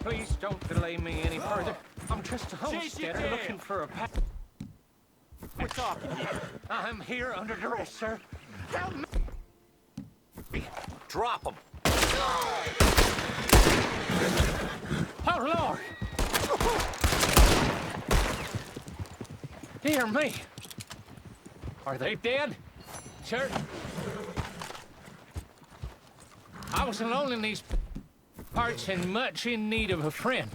Please don't delay me any further. I'm just a homesteader looking for a pack. We're talking here. I'm here under duress, sir. Help me! Drop him. Oh, Lord! Dear me! Are they dead? Sir? I was alone in these parts and much in need of a friend.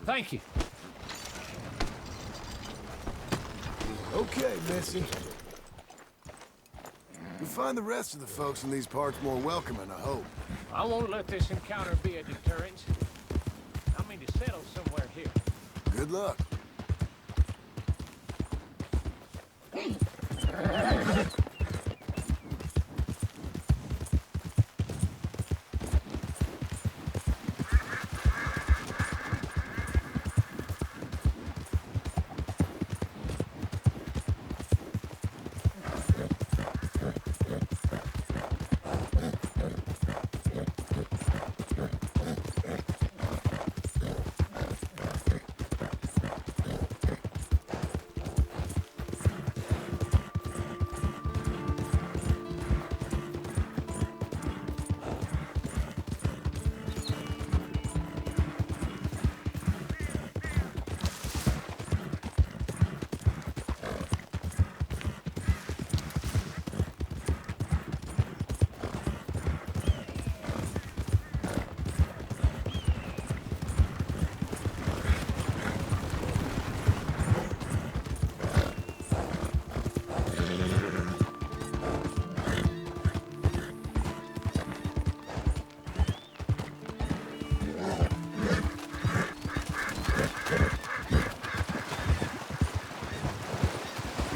Thank you. Okay, Missy. You'll find the rest of the folks in these parts more welcoming, I hope. I won't let this encounter be a deterrent. I mean to settle somewhere here. Good luck.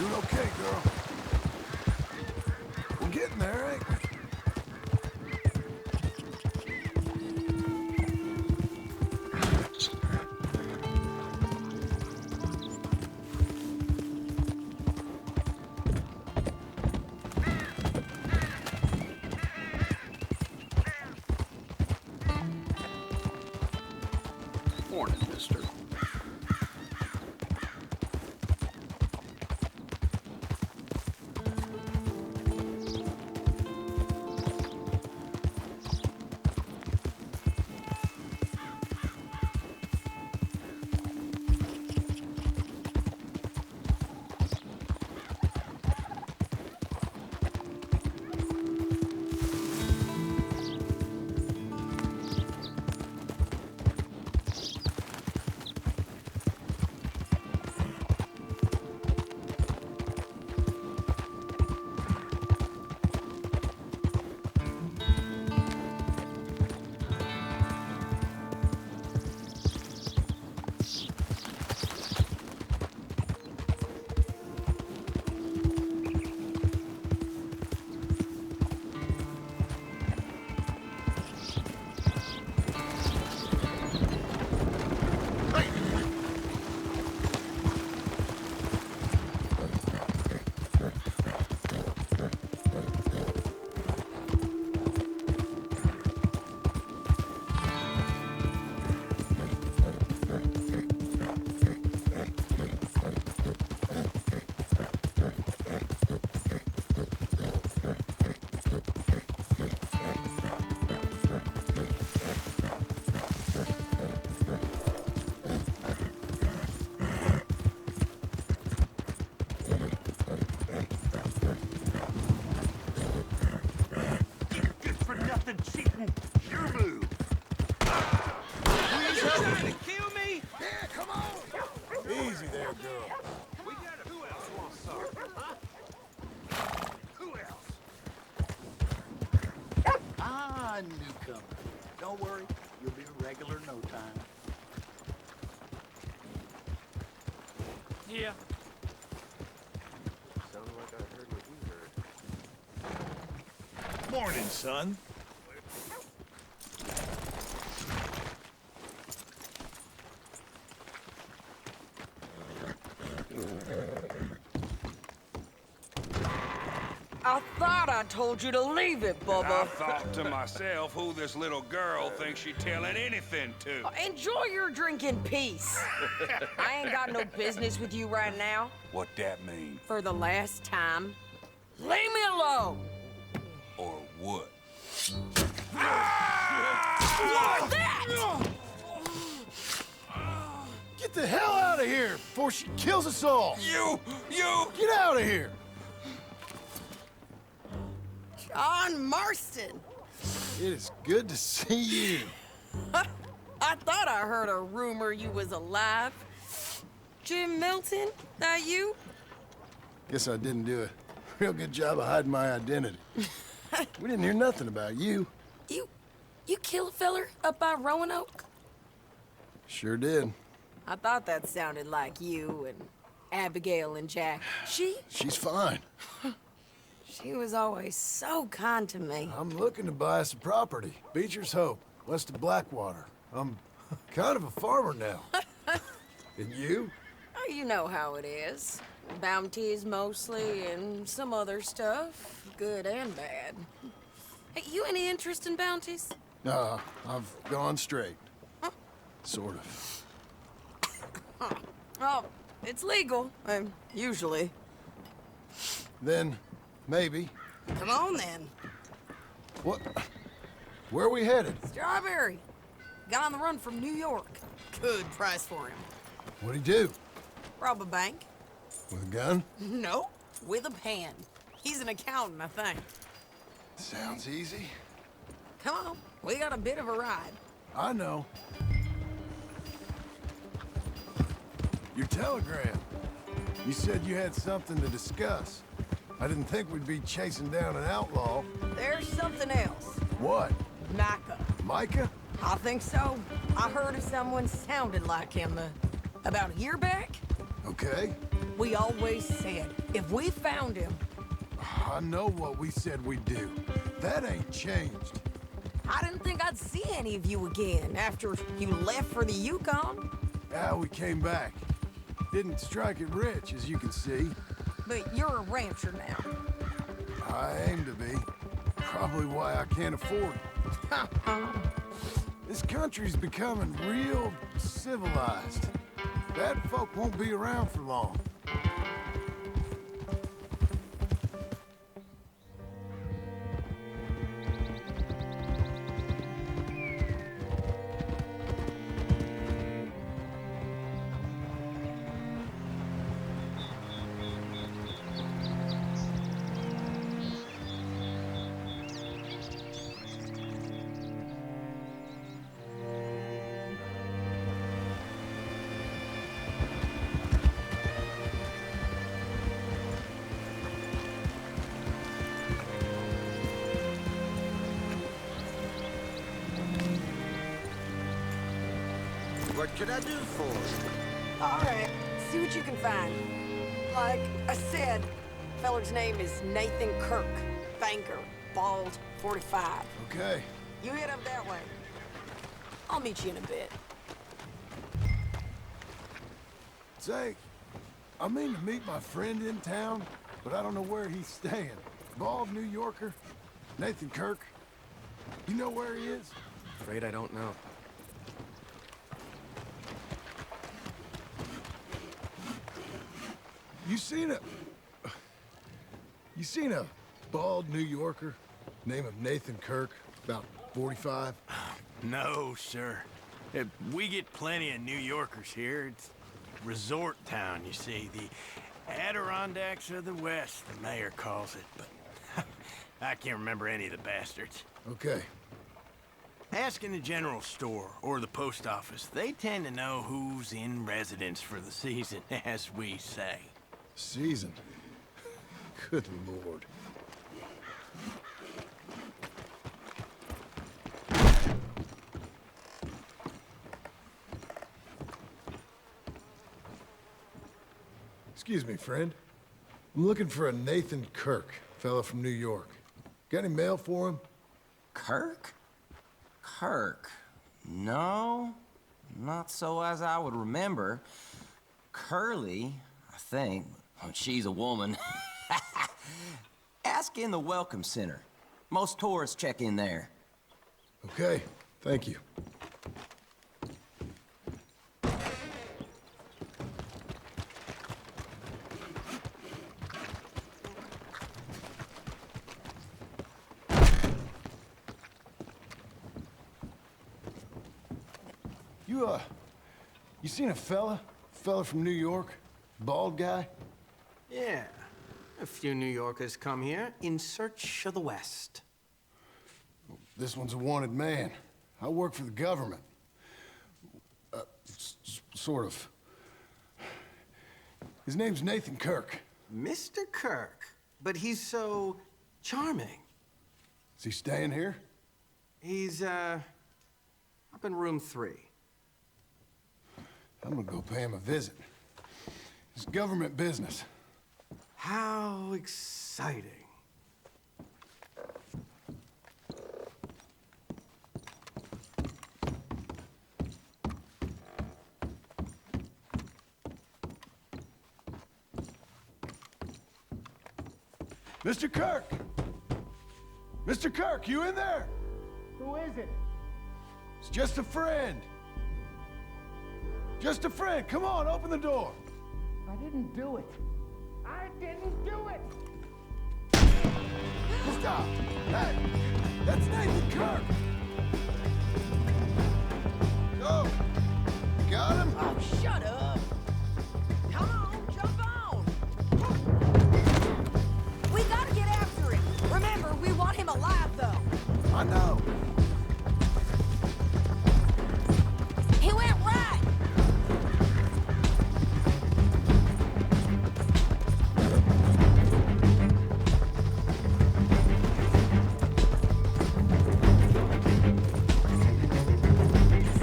Doing okay, girl. We're getting there, ain't we? Morning, mister. Easy there, girl. We got it. Who else wants some? Huh? Who else? Ah, newcomer. Don't worry, you'll be a regular in no time. Yeah. Sounded like I heard what you heard. Morning, son. I thought I told you to leave it, I Bubba. thought to myself who this little girl thinks she telling anything to. Enjoy your drink in peace. I ain't got no business with you right now. What that mean? For the last time, leave me alone. Or what? What's that? Get the hell out of here before she kills us all! You! Get out of here! John Marston. It is good to see you. I thought I heard a rumor you was alive. Jim Milton, that you? Guess I didn't do a real good job of hiding my identity. We didn't hear nothing about you. You kill a feller up by Roanoke? Sure did. I thought that sounded like you and Abigail and Jack. She's fine. She was always so kind to me. I'm looking to buy us a property. Beecher's Hope, west of Blackwater. I'm kind of a farmer now. And you? Oh, you know how it is. Bounties mostly, and some other stuff, good and bad. Hey, you any interest in bounties? I've gone straight. Sort of. Oh, it's legal, usually. Then, maybe. Come on, then. What? Where are we headed? Strawberry. Got on the run from New York. Good price for him. What'd he do? Rob a bank? With a gun? No, with a pen. He's an accountant, I think. Sounds easy. Come on, we got a bit of a ride. I know. Your telegram. You said you had something to discuss. I didn't think we'd be chasing down an outlaw. There's something else. What? Micah. Micah? I think so. I heard of someone sounded like him about a year back. Okay. We always said, if we found him... I know what we said we'd do. That ain't changed. I didn't think I'd see any of you again after you left for the Yukon. Yeah, we came back. Didn't strike it rich, as you can see. But you're a rancher now. I aim to be. Probably why I can't afford it. This country's becoming real civilized. Bad folk won't be around for long. What can I do for you? All right, see what you can find. Like I said, feller's name is Nathan Kirk. Banker, bald, 45. Okay. You head up that way. I'll meet you in a bit. Say, I mean to meet my friend in town, but I don't know where he's staying. Bald New Yorker, Nathan Kirk. You know where he is? Afraid I don't know. You seen a bald New Yorker, name of Nathan Kirk, about 45? No, sir. We get plenty of New Yorkers here. It's resort town, you see. The Adirondacks of the West, the mayor calls it. But I can't remember any of the bastards. Okay. Ask in the general store or the post office. They tend to know who's in residence for the season, as we say. Season. Good Lord. Excuse me, friend. I'm looking for a Nathan Kirk, fella from New York. Got any mail for him? Kirk? Kirk? No, not so as I would remember. Curly, I think. Well, she's a woman. Ask in the Welcome Center. Most tourists check in there. Okay, thank you. You seen a fella? Fella from New York? Bald guy? Yeah. A few New Yorkers come here in search of the West. This one's a wanted man. I work for the government. Sort of. His name's Nathan Kirk. Mr. Kirk? But he's so charming. Is he staying here? He's, up in room 3. I'm gonna go pay him a visit. It's government business. How exciting. Mr. Kirk! Mr. Kirk, you in there? Who is it? It's just a friend. Just a friend. Come on, open the door. I didn't do it. I didn't do it! Stop! Hey! That's Nathan Kirk! Go! You got him? Oh, shut up! Come on, jump on! We gotta get after him. Remember, we want him alive, though. I know. He went right!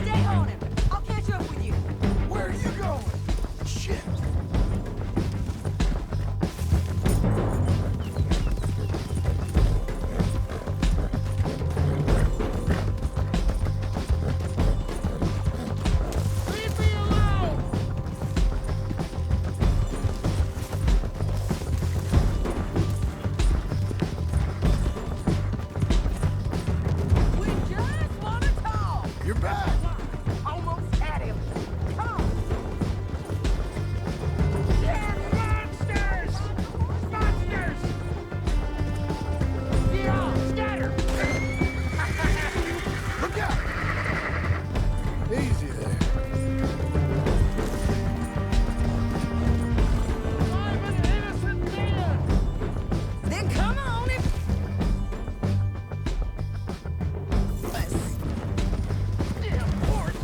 Stay on him. I'll catch up with you. Where are you going? Shit! Leave me alone! We just want to talk. You're back! Almost had him. Come. They're monsters! Monsters! Yeah, scatter! Look out! Easy there. I'm an innocent man! Then come on and... Damn horse!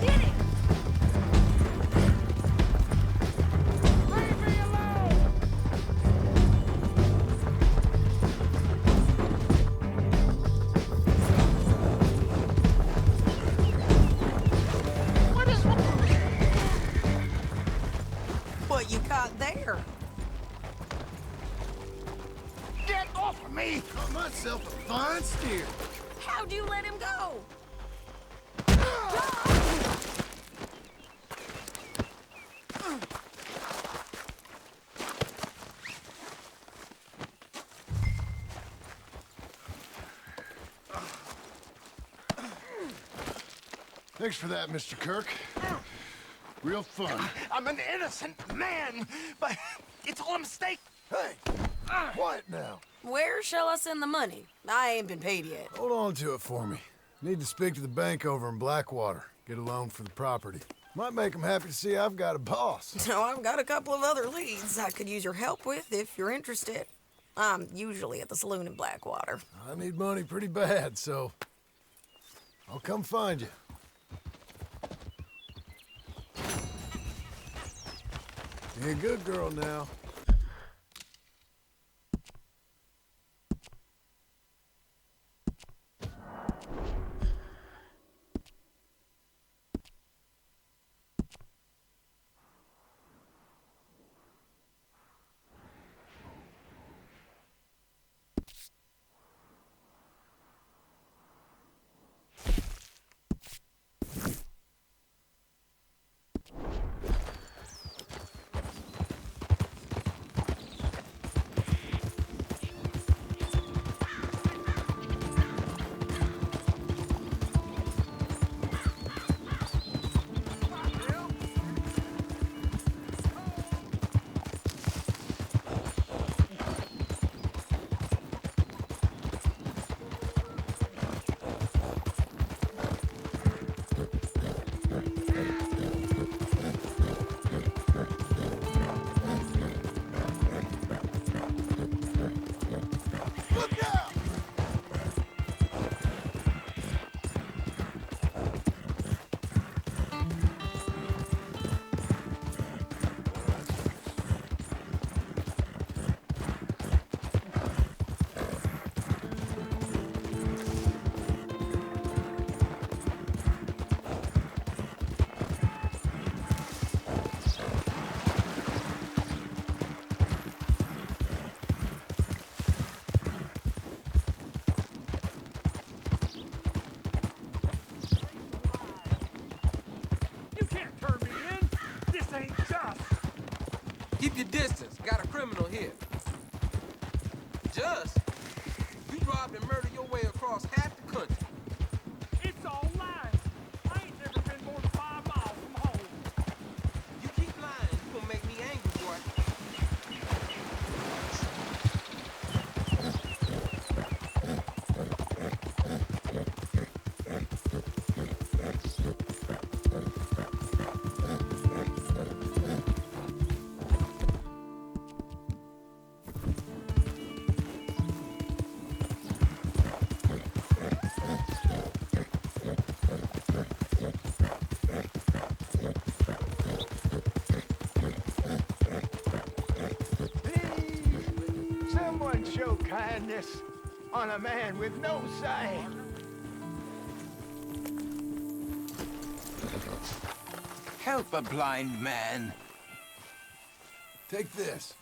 Get it! Leave me alone! What is wrong? What you got there? Get off of me! Got myself a fine steer. How'd you let him go? Thanks for that, Mr. Kirk. Real fun. I'm an innocent man, but it's all a mistake. Hey! Quiet now. Where shall I send the money? I ain't been paid yet. Hold on to it for me. Need to speak to the bank over in Blackwater. Get a loan for the property. Might make them happy to see I've got a boss. So I've got a couple of other leads I could use your help with if you're interested. I'm usually at the saloon in Blackwater. I need money pretty bad, so I'll come find you. Be a good girl now. Keep your distance. Got a criminal here. Just, you robbed and murdered your way across half the country. It's all lies. I ain't never been more than 5 miles from home. You keep lying, you gonna make me angry, boy. Someone show kindness on a man with no sight. Help a blind man. Take this.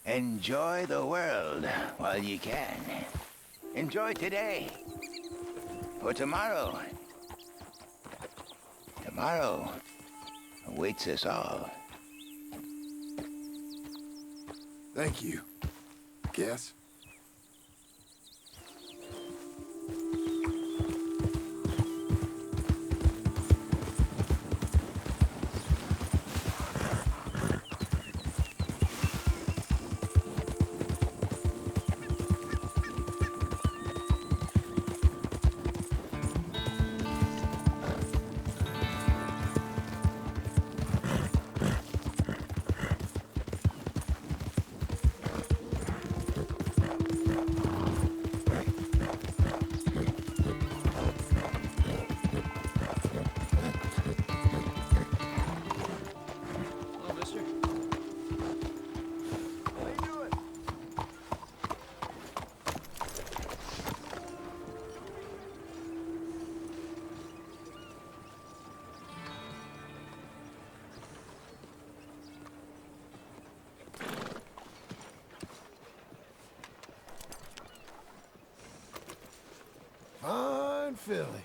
Enjoy the world while you can. Enjoy today. For tomorrow. Tomorrow awaits us all. Thank you. Guess. Fine filly.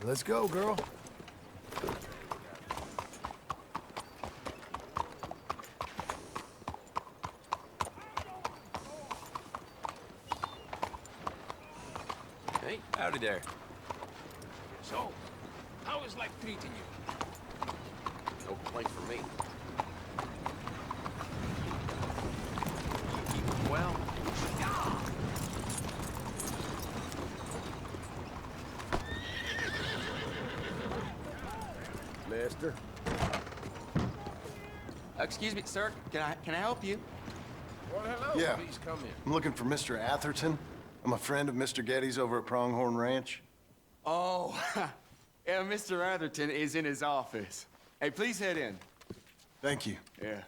Let's go, girl. Hey, howdy there. So, how is life treating you? No complaints from me. You keep well. Mister. Excuse me, sir. Can I help you? Well, hello. Yeah. Please come in. I'm looking for Mr. Atherton. I'm a friend of Mr. Getty's over at Pronghorn Ranch. Oh, yeah, Mr. Atherton is in his office. Hey, please head in. Thank you. Yeah.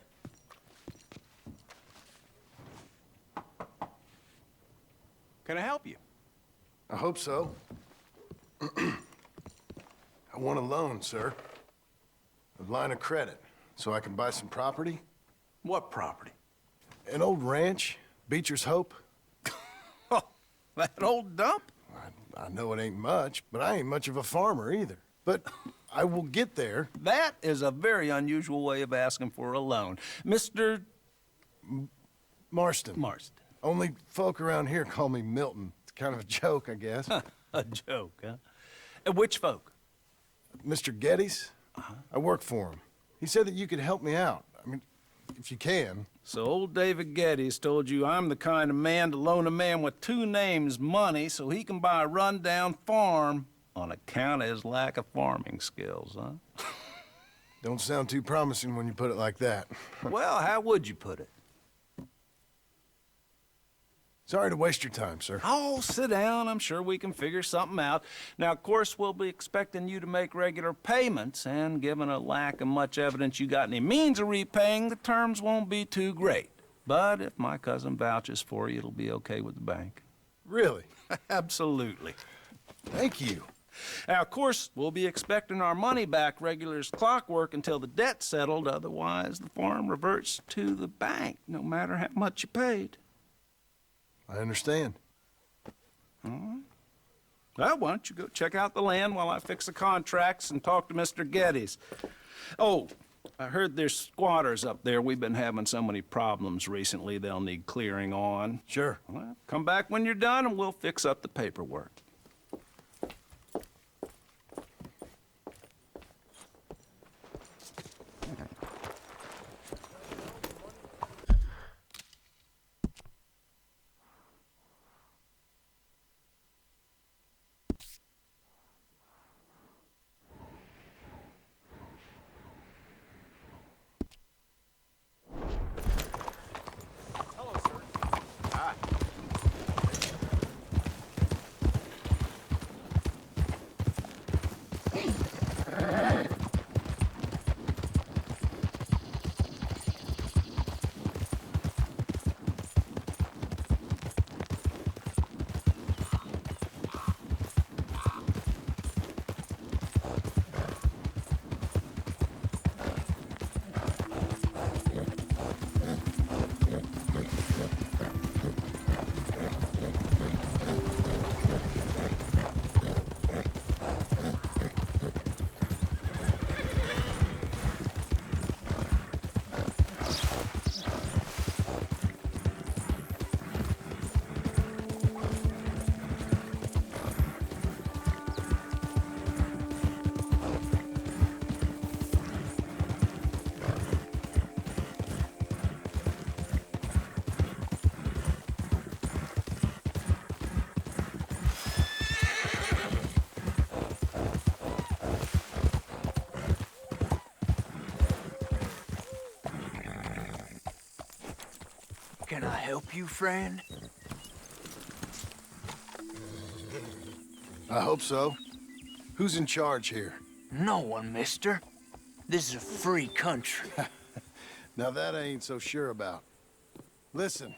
Can I help you? I hope so. I want a loan, sir. A line of credit, so I can buy some property. What property? An old ranch, Beecher's Hope. That old dump? I know it ain't much, but I ain't much of a farmer either. But I will get there. That is a very unusual way of asking for a loan. Mr. Marston. Marston. Only folk around here call me Milton. It's kind of a joke, I guess. A joke, huh? And which folk? Mr. Getty's? I work for him. He said that you could help me out. I mean, if you can. So old David Geddes told you I'm the kind of man to loan a man with two names money so he can buy a rundown farm on account of his lack of farming skills, huh? Don't sound too promising when you put it like that. Well, how would you put it? Sorry to waste your time, sir. Oh, sit down. I'm sure we can figure something out. Now, of course, we'll be expecting you to make regular payments, and given a lack of much evidence you got any means of repaying, the terms won't be too great. But if my cousin vouches for you, it'll be okay with the bank. Really? Absolutely. Thank you. Now, of course, we'll be expecting our money back regular as clockwork until the debt's settled. Otherwise, the farm reverts to the bank, no matter how much you paid. I understand. Well, why don't you go check out the land while I fix the contracts and talk to Mr. Geddes? Oh, I heard there's squatters up there. We've been having so many problems recently, they'll need clearing on. Sure. Well, come back when you're done and we'll fix up the paperwork. Can I help you, friend? I hope so. Who's in charge here? No one, mister. This is a free country. Now that I ain't so sure about. Listen,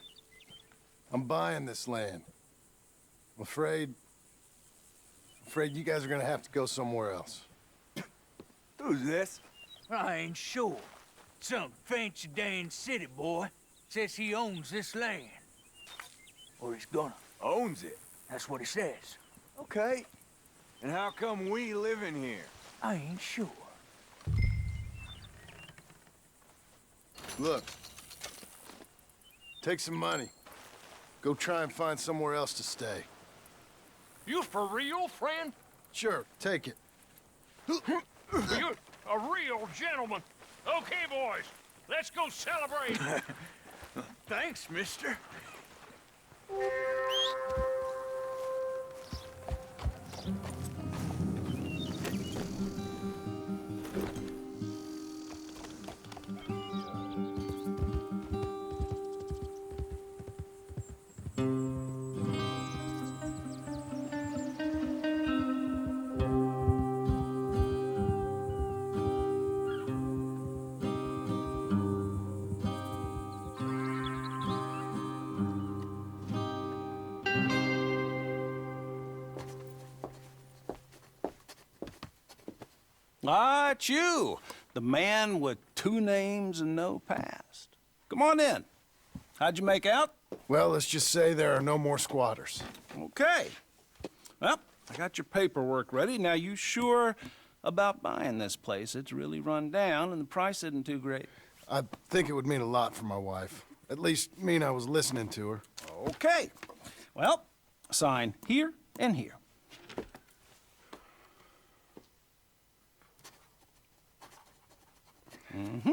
I'm buying this land. I'm afraid you guys are gonna have to go somewhere else. Who's this? I ain't sure. Some fancy Dan city boy says he owns this land. Or he's gonna. Owns it. That's what he says. Okay. And how come we live in here? I ain't sure. Look, take some money. Go try and find somewhere else to stay. You for real, friend? Sure, take it. You're a real gentleman. Okay, boys, let's go celebrate. Thanks, mister. Ah, it's you, the man with 2 names and no past. Come on in. How'd you make out? Well, let's just say there are no more squatters. Okay. Well, I got your paperwork ready. Now, you sure about buying this place? It's really run down, and the price isn't too great. I think it would mean a lot for my wife. At least mean I was listening to her. Okay. Well, sign here and here. Mm-hmm.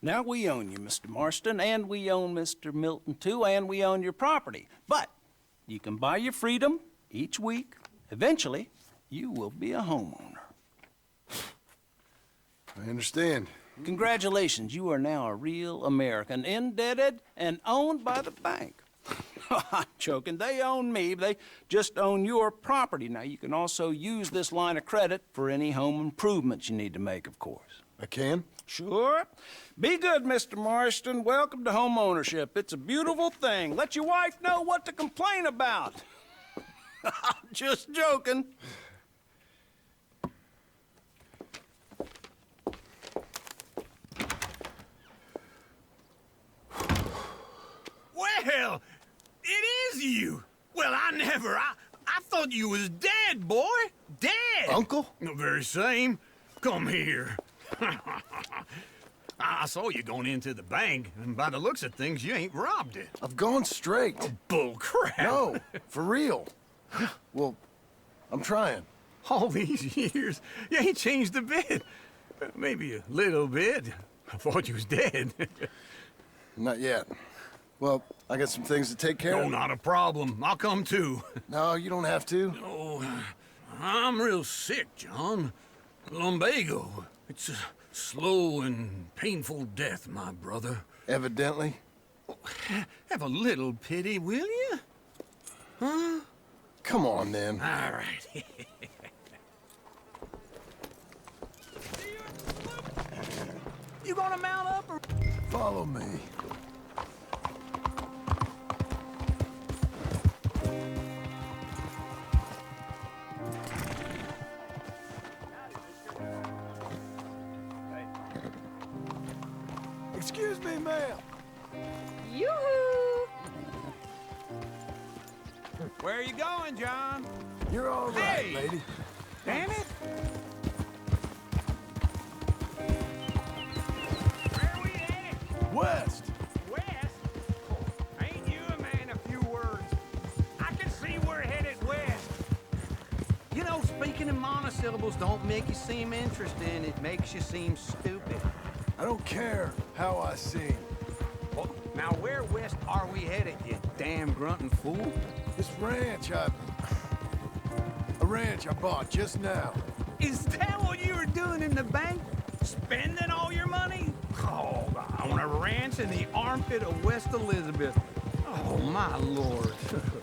Now we own you, Mr. Marston, and we own Mr. Milton, too, and we own your property. But you can buy your freedom each week. Eventually, you will be a homeowner. I understand. Congratulations, you are now a real American, indebted and owned by the bank. I'm joking, they own me, they just own your property. Now, you can also use this line of credit for any home improvements you need to make, of course. I can? Sure. Be good, Mr. Marston. Welcome to home ownership. It's a beautiful thing. Let your wife know what to complain about. Just joking. Well, it is you. Well, I thought you was dead, boy. Dead. Uncle? The very same. Come here. I saw you going into the bank, and by the looks of things, you ain't robbed it. I've gone straight. Bull crap. No, for real. Well, I'm trying. All these years, you ain't changed a bit. Maybe a little bit. I thought you was dead. Not yet. Well, I got some things to take care No, of. not a problem. I'll come too. No, you don't have to. Oh, I'm real sick, John. Lumbago. It's a slow and painful death, my brother. Evidently. Have a little pity, will you? Huh? Come on, then. All right. You gonna mount up or... Follow me. Excuse me, ma'am. Yoo-hoo! Where are you going, John? You're all right, Hey! lady. Damn it! Where we at? West. West? Ain't you a man of few words? I can see we're headed west. You know, speaking in monosyllables don't make you seem interesting. It makes you seem stupid. I don't care how I seem. Well, now where west are we headed, you damn grunting fool? This ranch a ranch I bought just now. Is that what you were doing in the bank? Spending all your money? Oh, on a ranch in the armpit of West Elizabeth. Oh, my lord.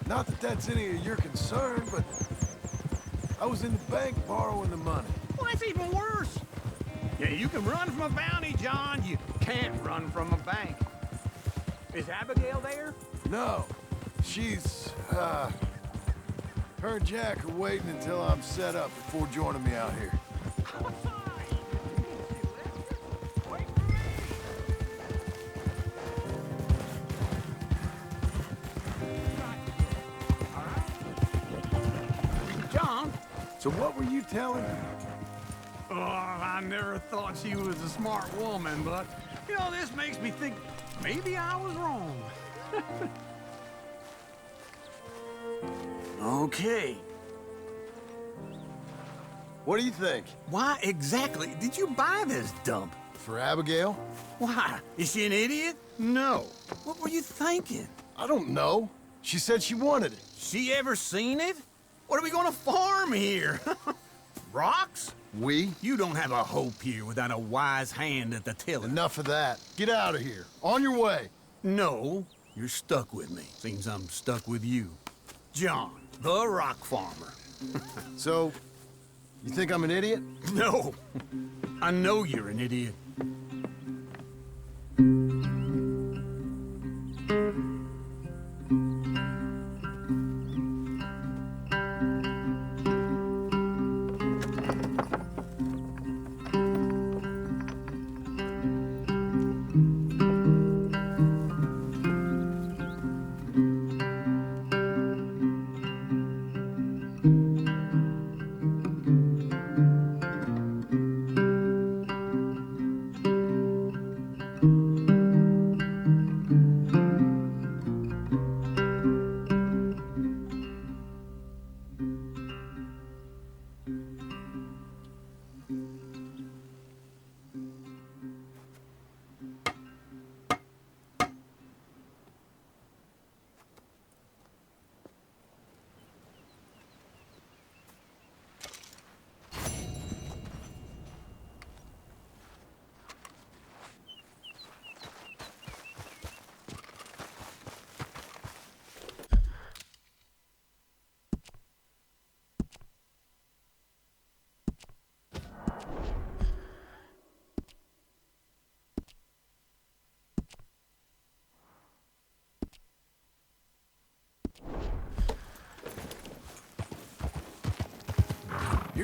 Not that that's any of your concern, but I was in the bank borrowing the money. Well, that's even worse. Yeah, you can run from a bounty, John. You can't run from a bank. Is Abigail there? No, she's, her and Jack are waiting until I'm set up before joining me out here. John? So what were you telling me? Oh, I never thought she was a smart woman, but, you know, this makes me think maybe I was wrong. Okay. What do you think? Why exactly did you buy this dump? For Abigail? Why? Is she an idiot? No. What were you thinking? I don't know. She said she wanted it. She ever seen it? What are we gonna farm here? Rocks? We? You don't have a hope here without a wise hand at the tiller. Enough of that. Get out of here. On your way. No, you're stuck with me. Seems I'm stuck with you. John, the rock farmer. So, you think I'm an idiot? No, I know you're an idiot.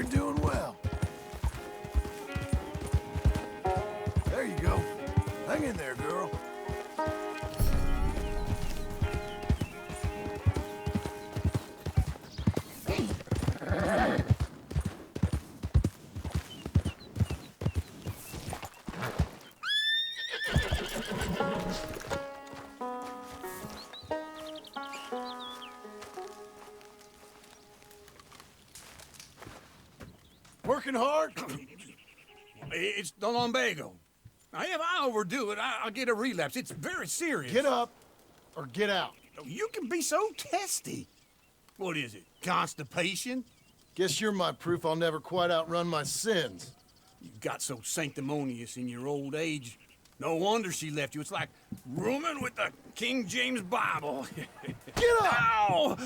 doing well. There you go. Hang in there, girl. Working hard? It's the lumbago. Now, if I overdo it, I'll get a relapse. It's very serious. Get up or get out. You can be so testy. What is it, constipation? Guess you're my proof I'll never quite outrun my sins. You got so sanctimonious in your old age. No wonder she left you. It's like rooming with the King James Bible. Get up! Ow!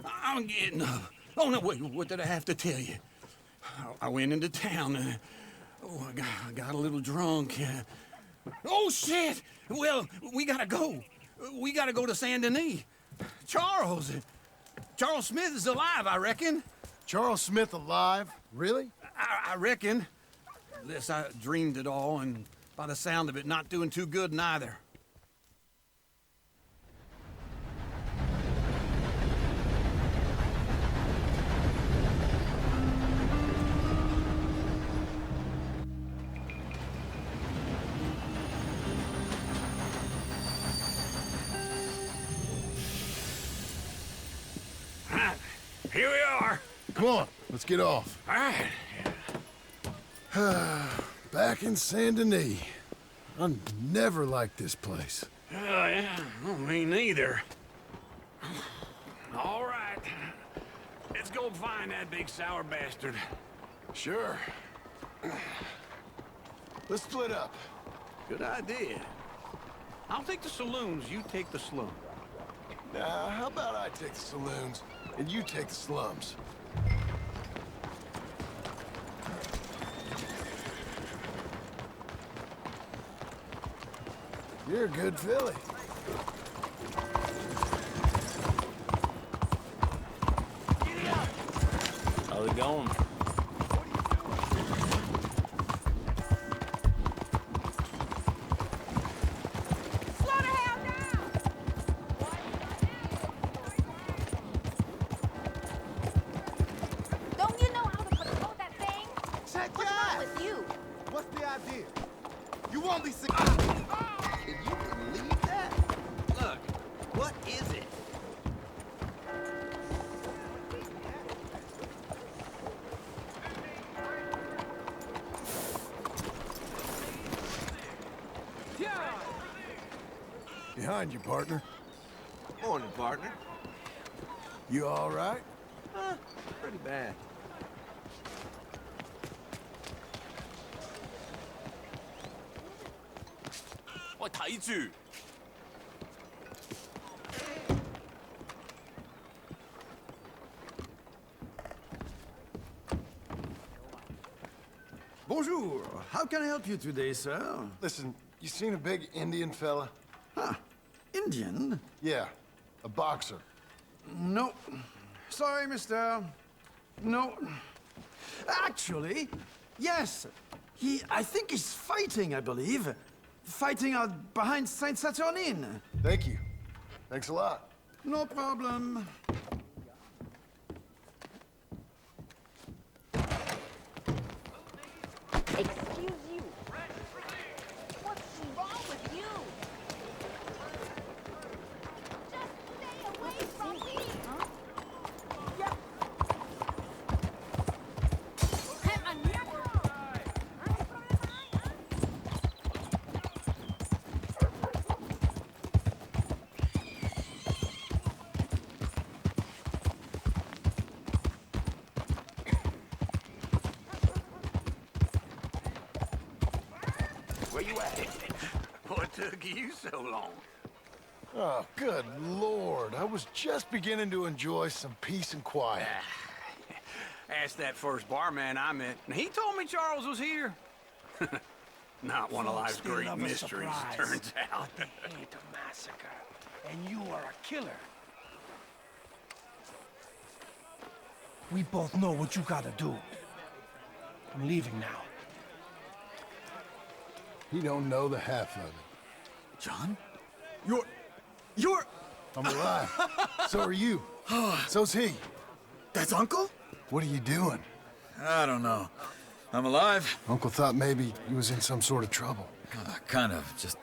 I'm getting up. Oh, no, wait, what did I have to tell you? I went into town. I got a little drunk. Oh, shit! Well, we gotta go. We gotta go to Saint Denis. Charles Smith is alive, I reckon. Charles Smith alive? Really? I reckon. Unless I dreamed it all, and by the sound of it, not doing too good neither. Here we are. Come on, let's get off. All right. Back in Saint Denis. I never liked this place. Yeah, well, me neither. All right. Let's go find that big sour bastard. Sure. Let's split up. Good idea. I'll take the saloons, you take the slum. Now, how about I take the saloons and you take the slums? You're a good filly. How's it going? Don't you know how to control that thing? Check What's wrong with you? What's the idea? You won't be sick. Can you believe that? Look, what is it? Behind you, partner. Morning, partner. You all right? Pretty bad. Bonjour. How can I help you today, sir? Listen, you seen a big Indian fella? Huh. Indian? Yeah, a boxer. No. Sorry, mister. No. Actually, yes. I think he's fighting, I believe. Fighting out behind Saint Saturnine. Thank you. Thanks a lot. No problem. Excuse you. What's wrong with you? Just stay away from me. Huh? Where you at? What took you so long? Oh, good Lord. I was just beginning to enjoy some peace and quiet. Asked that first barman I met, and he told me Charles was here. Not one of life's great mysteries, turns out. They hate a massacre, and you are a killer. We both know what you gotta do. I'm leaving now. He don't know the half of it. John? You're... I'm alive. So are you. So's he. That's Uncle? What are you doing? I don't know. I'm alive. Uncle thought maybe he was in some sort of trouble. Kind of. Just...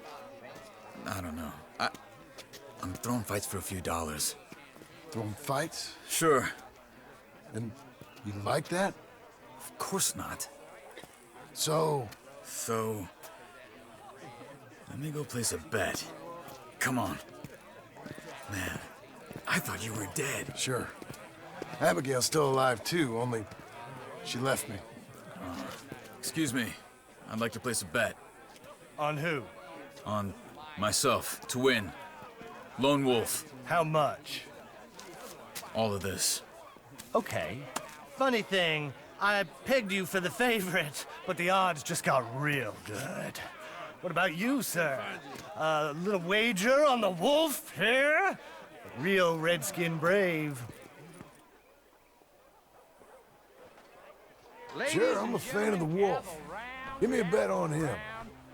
I don't know. I'm throwing fights for a few dollars. Throwing fights? Sure. And you like that? Of course not. So... So... Let me go place a bet. Come on. Man, I thought you were dead. Sure. Abigail's still alive too, only she left me. Excuse me. I'd like to place a bet. On who? On myself, to win. Lone Wolf. How much? All of this. Okay. Funny thing, I pegged you for the favorite, but the odds just got real good. What about you, sir? A little wager on the wolf here? Real redskin brave. Sure, I'm a fan of the wolf. Give me a bet on him.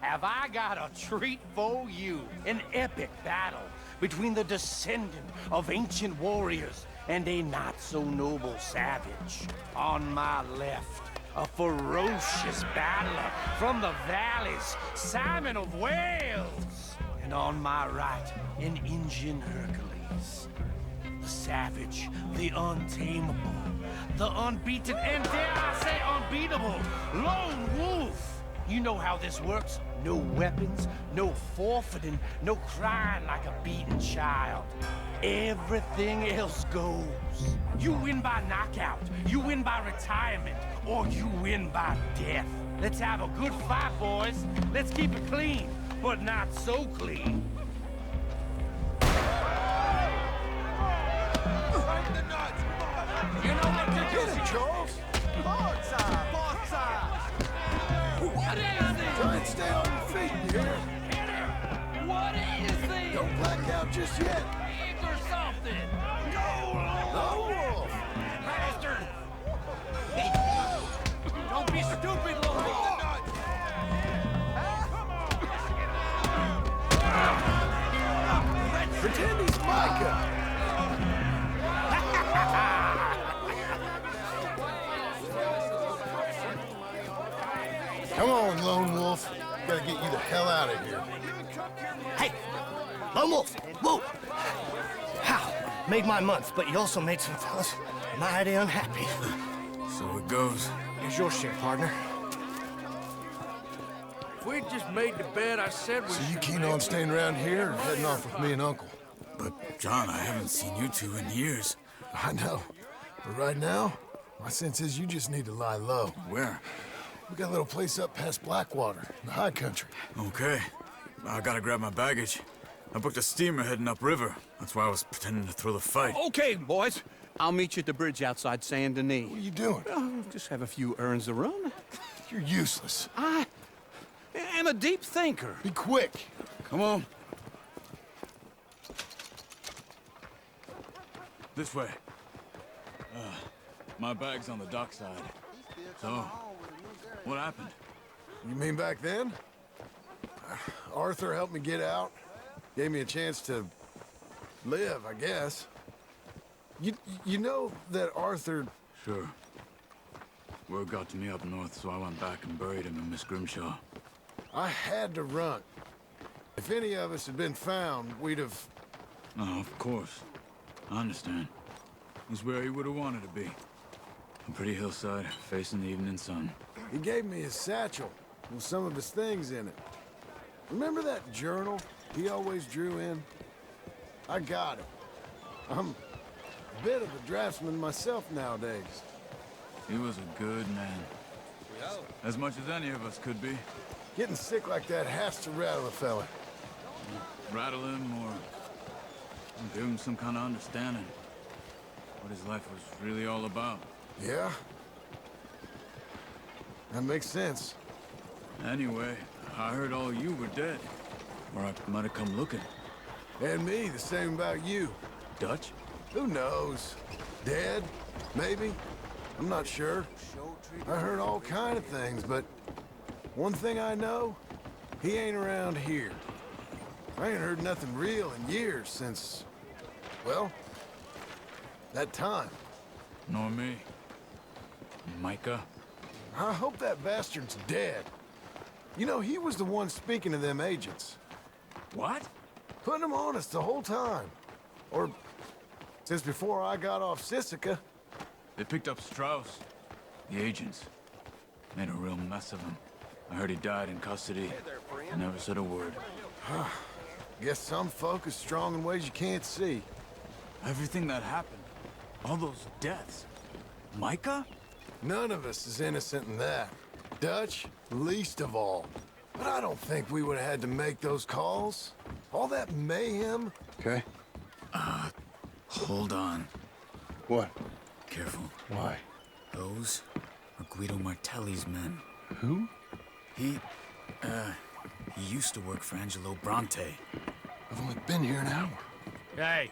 Have I got a treat for you? An epic battle between the descendant of ancient warriors and a not-so-noble savage. On my left, a ferocious battler from the valleys, Simon of Wales. And on my right, an Indian Hercules. The savage, the untamable, the unbeaten, and dare I say unbeatable, Lone Wolf. You know how this works. No weapons, no forfeiting, no crying like a beaten child. Everything else goes. You win by knockout, you win by retirement, or you win by death. Let's have a good fight, boys. Let's keep it clean, but not so clean. You know what to do, Charles. What is this? Try and stay on your feet, you hear? What is this? Don't black out just yet. Eggs or something? No, Wolf! bastard! Don't be stupid, Lone Wolf! Pretend he's Micah. Come on, Lone Wolf. Gotta get you the hell out of here. Hey! Lone Wolf! Whoa! How? Made my month, but you also made some fellas mighty unhappy. So it goes. Here's your share, partner. If we'd just made the bet I said we So you keen on staying around here or heading off with me and Uncle? But, John, I haven't seen you two in years. I know. But right now, my sense is you just need to lie low. Where? We got a little place up past Blackwater, in the high country. Okay. I gotta grab my baggage. I booked a steamer heading upriver. That's why I was pretending to throw the fight. Okay, boys. I'll meet you at the bridge outside Saint Denis. What are you doing? Just have a few errands to run. You're useless. I am a deep thinker. Be quick. Come on. This way. My bag's on the dockside. So, what happened? You mean back then? Arthur helped me get out. Gave me a chance to live, I guess. You know that Arthur... Sure. Word got to me up north, so I went back and buried him in Miss Grimshaw. I had to run. If any of us had been found, we'd have... Oh, of course. I understand. It was where he would have wanted to be. A pretty hillside, facing the evening sun. He gave me his satchel with some of his things in it. Remember that journal he always drew in? I got it. I'm a bit of a draftsman myself nowadays. He was a good man. As much as any of us could be. Getting sick like that has to rattle a fella. Rattle him or give him some kind of understanding. What his life was really all about. Yeah? That makes sense. Anyway, I heard all you were dead. Or I might have come looking. And me, the same about you. Dutch? Who knows? Dead? Maybe? I'm not sure. I heard all kind of things, but one thing I know, he ain't around here. I ain't heard nothing real in years since, well, that time. Nor me. Micah? I hope that bastard's dead. You know, he was the one speaking to them agents. What? Putting them on us the whole time. Or since before I got off Sisika. They picked up Strauss. The agents. Made a real mess of him. I heard he died in custody. I never said a word. Guess some folk is strong in ways you can't see. Everything that happened. All those deaths. Micah? None of us is innocent in that. Dutch, least of all. But I don't think we would have had to make those calls. All that mayhem. Okay. Hold on. What? Careful. Why? Those are Guido Martelli's men. Who? He used to work for Angelo Bronte. I've only been here an hour. Hey.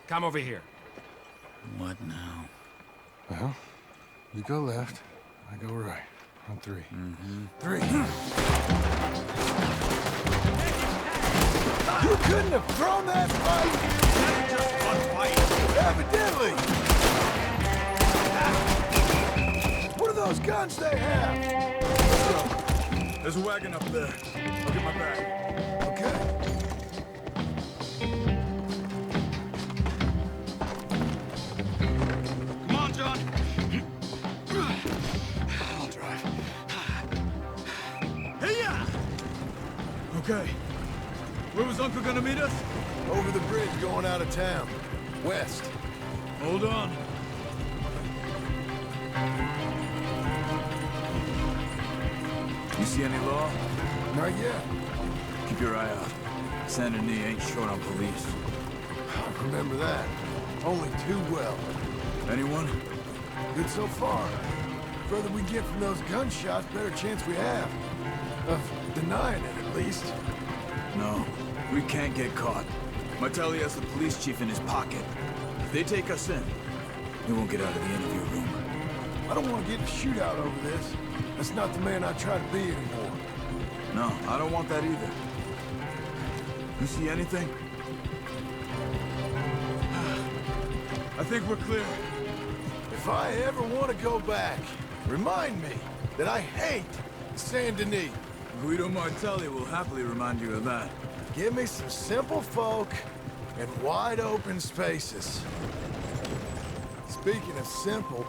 Come over here. What now? Well, you go left, I go right. On three. Three. You couldn't have thrown that fight! Just one fight! Evidently! What are those guns they have? There's a wagon up there. I'll get my bag. Okay. Come on, John. I'll drive. Hey-ya! Okay. Where was Uncle gonna meet us? Over the bridge going out of town. West. Hold on. You see any law? Not yet. Keep your eye out. Saint Denis ain't short on police. I remember that. Only too well. Anyone? Good so far. The further we get from those gunshots, better chance we have. Of denying it, at least. No. We can't get caught. Martelli has the police chief in his pocket. If they take us in, we won't get out of the interview room. I don't want to get in a shootout over this. That's not the man I try to be anymore. No, I don't want that either. You see anything? I think we're clear. If I ever want to go back, remind me that I hate Saint Denis. Guido Martelli will happily remind you of that. Give me some simple folk and wide open spaces. Speaking of simple...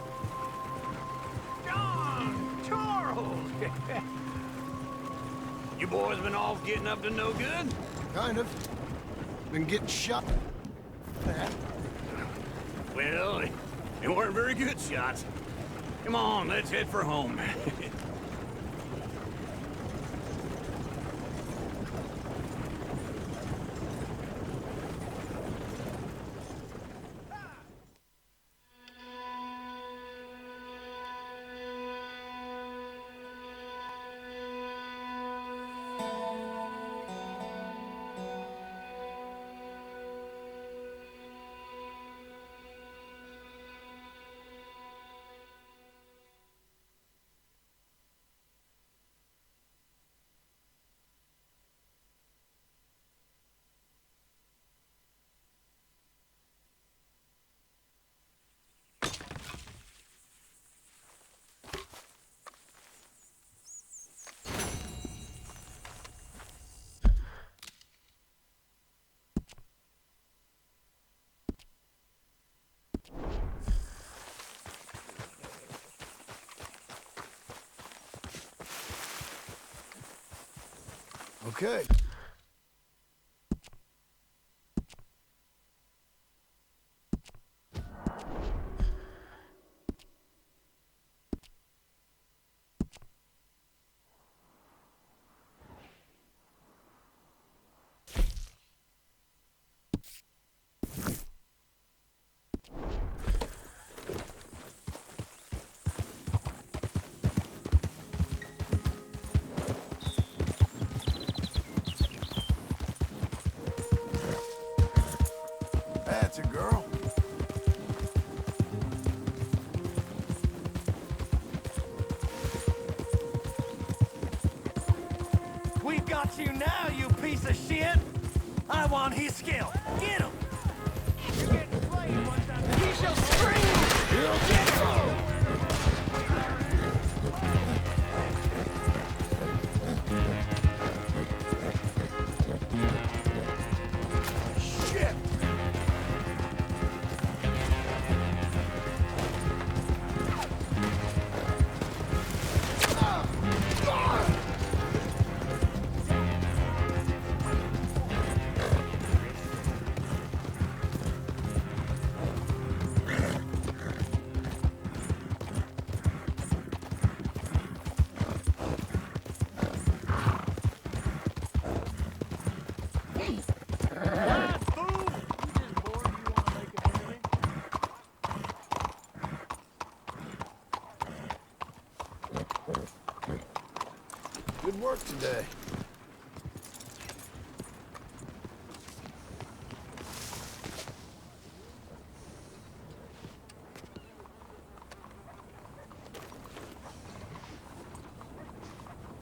John! Charles! You boys been off getting up to no good? Kind of. Been getting shot. Well, they weren't very good shots. Come on, let's head for home. Okay. got you now, you piece of shit! I want his skill. Get him! You're getting played once I'm He shall scream! Get him! Shit! Good work today.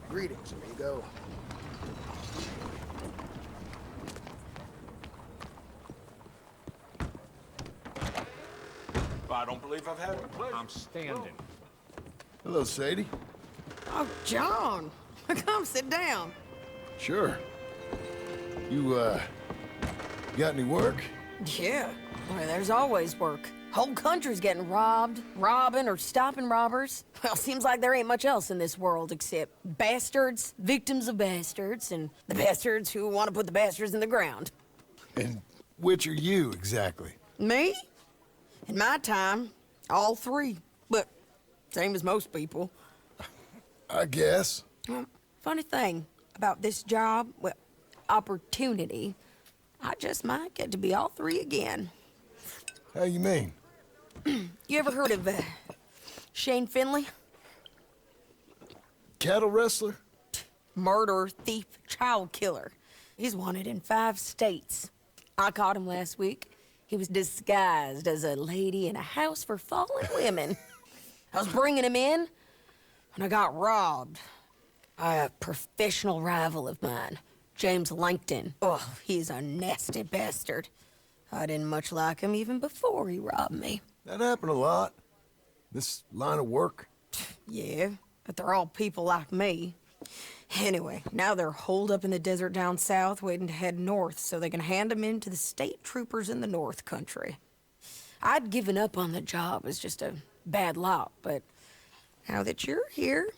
Greetings, amigo. I don't believe I've had the pleasure. I'm standing. Hello, Sadie. Oh, John. Come sit down. Sure. You, got any work? Yeah. Well, there's always work. Whole country's getting robbed, robbing, or stopping robbers. Well, seems like there ain't much else in this world except bastards, victims of bastards, and the bastards who want to put the bastards in the ground. And which are you, exactly? Me? In my time, all three. But same as most people. I guess. Well, funny thing about this job, well, opportunity, I just might get to be all three again. How you mean? You ever heard of Shane Finley? Cattle wrestler? Murderer, thief, child killer. He's wanted in 5 states. I caught him last week. He was disguised as a lady in a house for fallen women. I was bringing him in, and I got robbed by a professional rival of mine, James Langton. Oh, he's a nasty bastard. I didn't much like him even before he robbed me. That happened a lot. This line of work. Yeah, but they're all people like me. Anyway, now they're holed up in the desert down south, waiting to head north so they can hand them in to the state troopers in the north country. I'd given up on the job as just a bad lot, but now that you're here,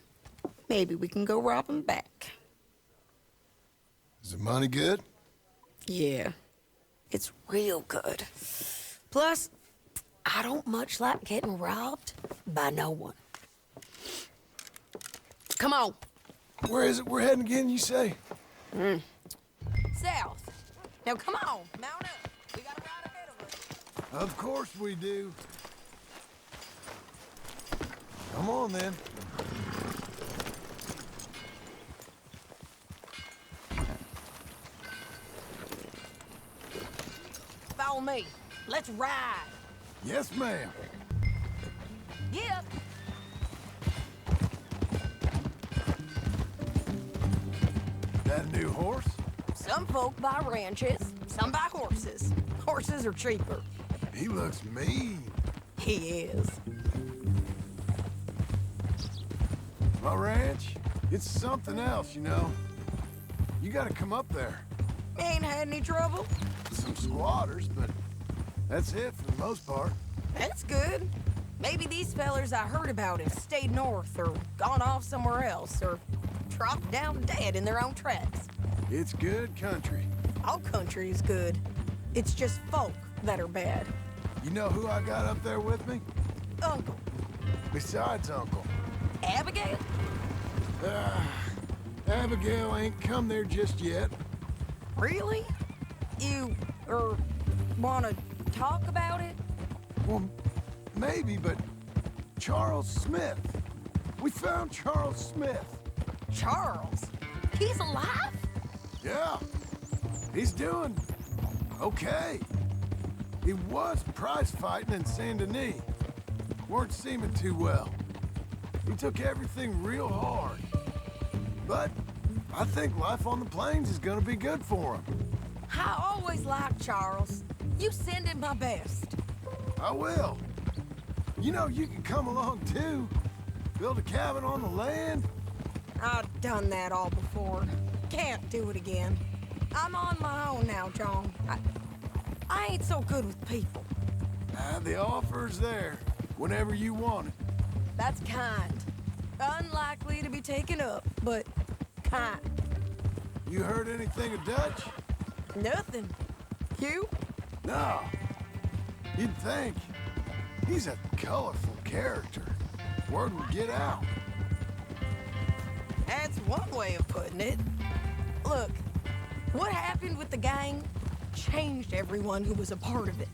maybe we can go rob them back. Is the money good? Yeah, it's real good. Plus, I don't much like getting robbed by no one. Come on. Where is it we're heading again, you say? South. Now, come on, mount up. We got a ride ahead of us. Of course we do. Come on, then. Follow me. Let's ride. Yes, ma'am. Yep. That a new horse? Some folk buy ranches, some buy horses. Horses are cheaper. He looks mean. He is. My ranch, it's something else, you know. You gotta come up there. Ain't had any trouble? Some squatters, but that's it for the most part. That's good. Maybe these fellers I heard about have stayed north or gone off somewhere else or dropped down dead in their own tracks. It's good country. All country is good. It's just folk that are bad. You know who I got up there with me? Uncle. Besides Uncle. Abigail? Abigail ain't come there just yet. Really? You, wanna talk about it? Well, maybe, but Charles Smith. We found Charles Smith. Charles? He's alive? Yeah. He's doing okay. He was prize fighting in Saint Denis. Weren't seeming too well. He took everything real hard. But I think life on the plains is gonna be good for him. I always liked Charles. You send him my best. I will. You know, you can come along too. Build a cabin on the land. I've done that all before. Can't do it again. I'm on my own now, John. I ain't so good with people. The offer's there, whenever you want it. That's kind. Unlikely to be taken up, but kind. You heard anything of Dutch? Nothing. You? No. You'd think. He's a colorful character. Word would get out. That's one way of putting it. Look, what happened with the gang changed everyone who was a part of it.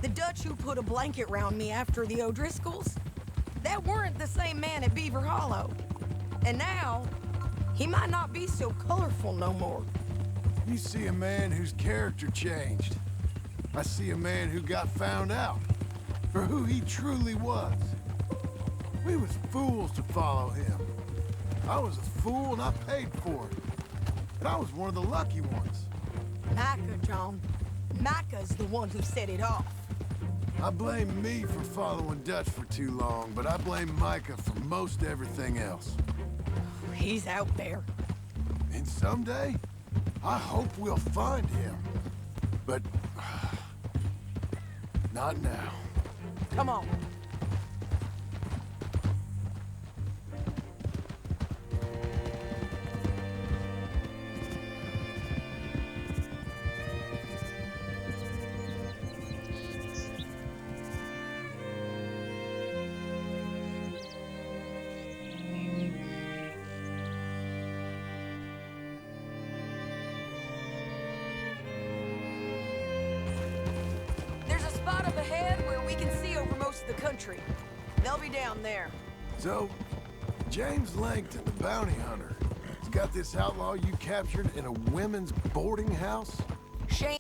The Dutch who put a blanket round me after the O'Driscolls, that weren't the same man at Beaver Hollow. And now, he might not be so colorful no more. You see a man whose character changed. I see a man who got found out for who he truly was. We was fools to follow him. I was a fool and I paid for it. But I was one of the lucky ones. Micah, John. Micah's the one who set it off. I blame me for following Dutch for too long, but I blame Micah for most everything else. He's out there. And someday, I hope we'll find him. But not now. Come on. The country. They'll be down there. So, James Langton, the bounty hunter, has got this outlaw you captured in a women's boarding house? Shane.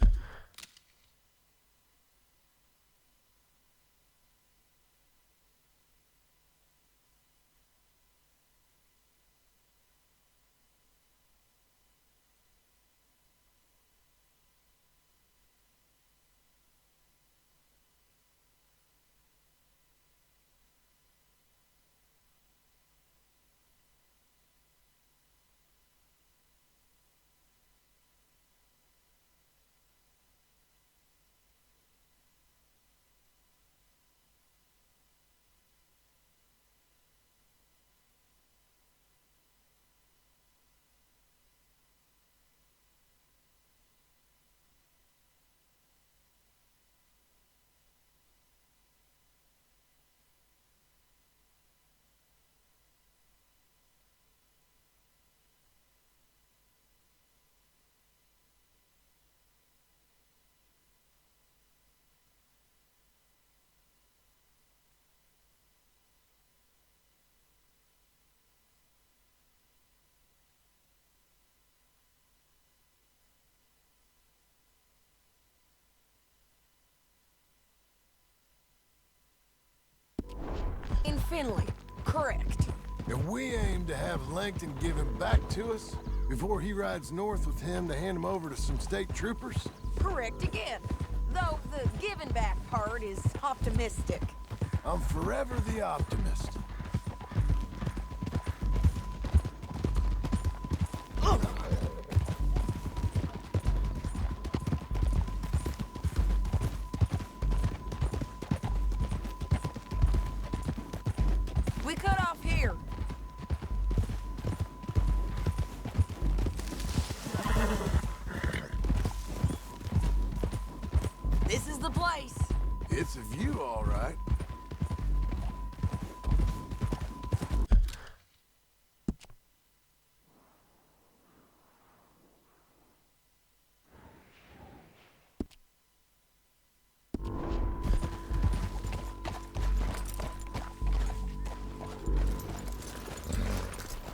In Finley, correct. And we aim to have Langton give him back to us before he rides north with him to hand him over to some state troopers? Correct again. Though the giving back part is optimistic. I'm forever the optimist. We cut off here. This is the place. It's a view, all right.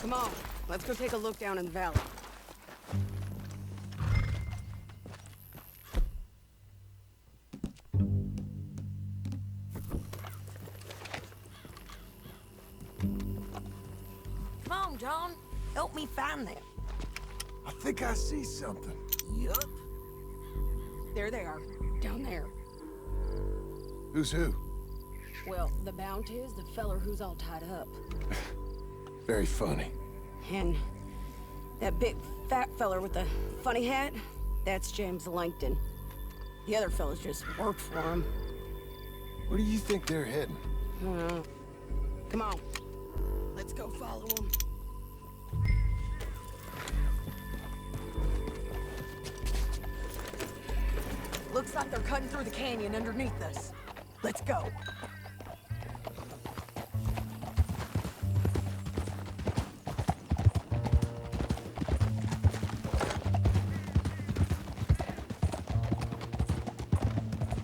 Come on, let's go take a look down in the valley. Come on, John. Help me find them. I think I see something. Yup. There they are, down there. Who's who? Well, the bounty is the feller who's all tied up. Very funny. And that big fat feller with the funny hat, that's James Langton. The other fellas just worked for him. Where do you think they're heading? Come on. Let's go follow them. Looks like they're cutting through the canyon underneath us. Let's go.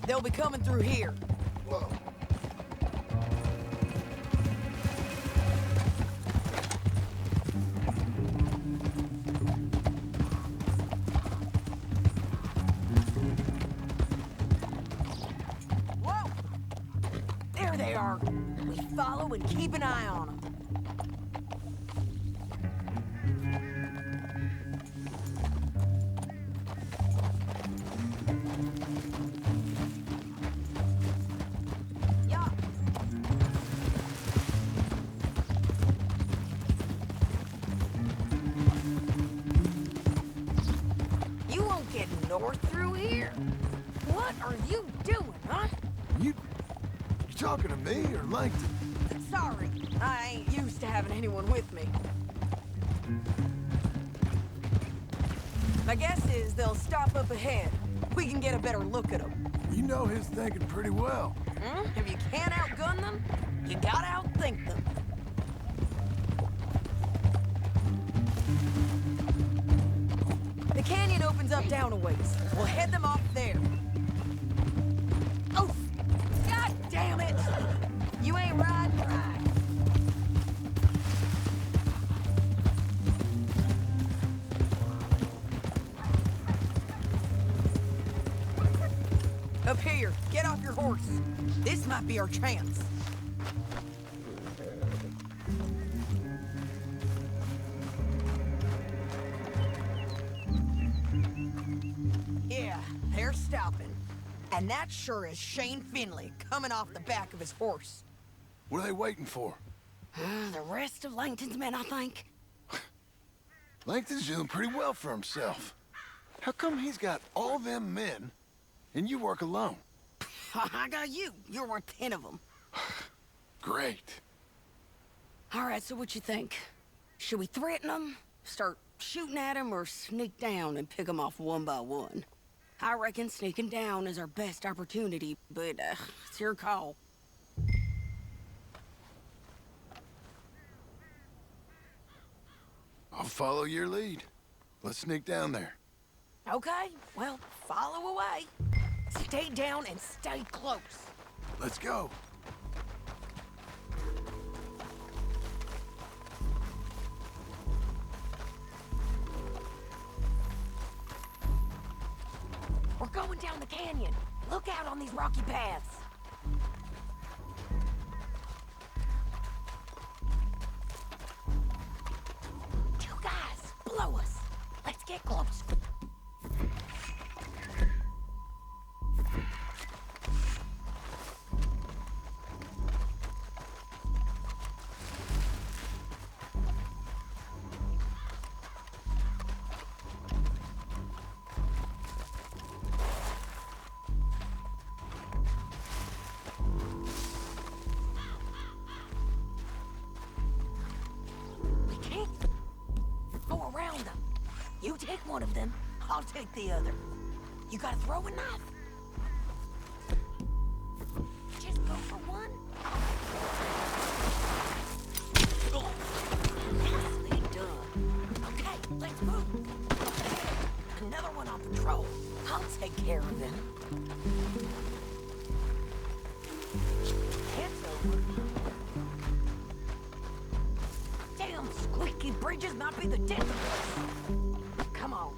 They'll be coming through here. Whoa. Whoa! There they are. We follow and keep an eye on them. You won't get north through here. What are you doing, huh? You talking to me or Langton? Sorry, I ain't used to having anyone with me. My guess is they'll stop up ahead. We can get a better look at them. You know his thinking pretty well. If you can't outgun them, you gotta outthink them. The canyon opens up down a ways. We'll head them off there. Oh, God damn it! You ain't riding right. Up here, get off your horse. This might be our chance. Yeah, they're stopping. And that sure is Shane Finley coming off the back of his horse. What are they waiting for? The rest of Langton's men, I think. Langton's doing pretty well for himself. How come he's got all them men and you work alone? I got you. You're worth 10 of them. Great. All right, so what you think? Should we threaten them, start shooting at them, or sneak down and pick them off one by one? I reckon sneaking down is our best opportunity, but it's your call. I'll follow your lead. Let's sneak down there. Okay, well, follow away. Stay down and stay close. Let's go. We're going down the canyon. Look out on these rocky paths. Two guys, below us. Let's get close. Go around them. You take one of them, I'll take the other. You gotta throw a knife. Just go for one. Nicely done. Okay, let's move. Another one on patrol. I'll take care of them. It's over. Damn squeaky bridges might be the death of us. Come on.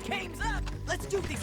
Game's up! Let's do this!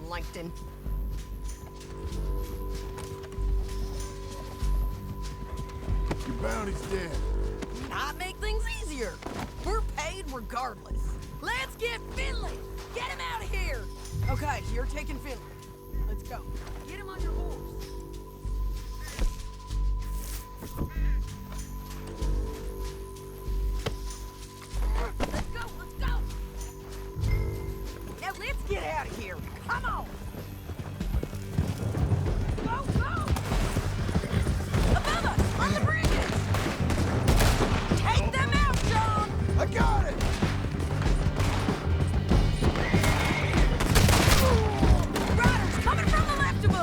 Langton. Your bounty's dead. Might make things easier. We're paid regardless. Let's get Finley! Get him out of here! Okay, you're taking Finley. Let's go. Get him on your horse. Let's go, let's go! Now let's get out of here. Come on! Go, go! Above us, on the bridges! Take them out, John! I got it! Riders coming from the left of us!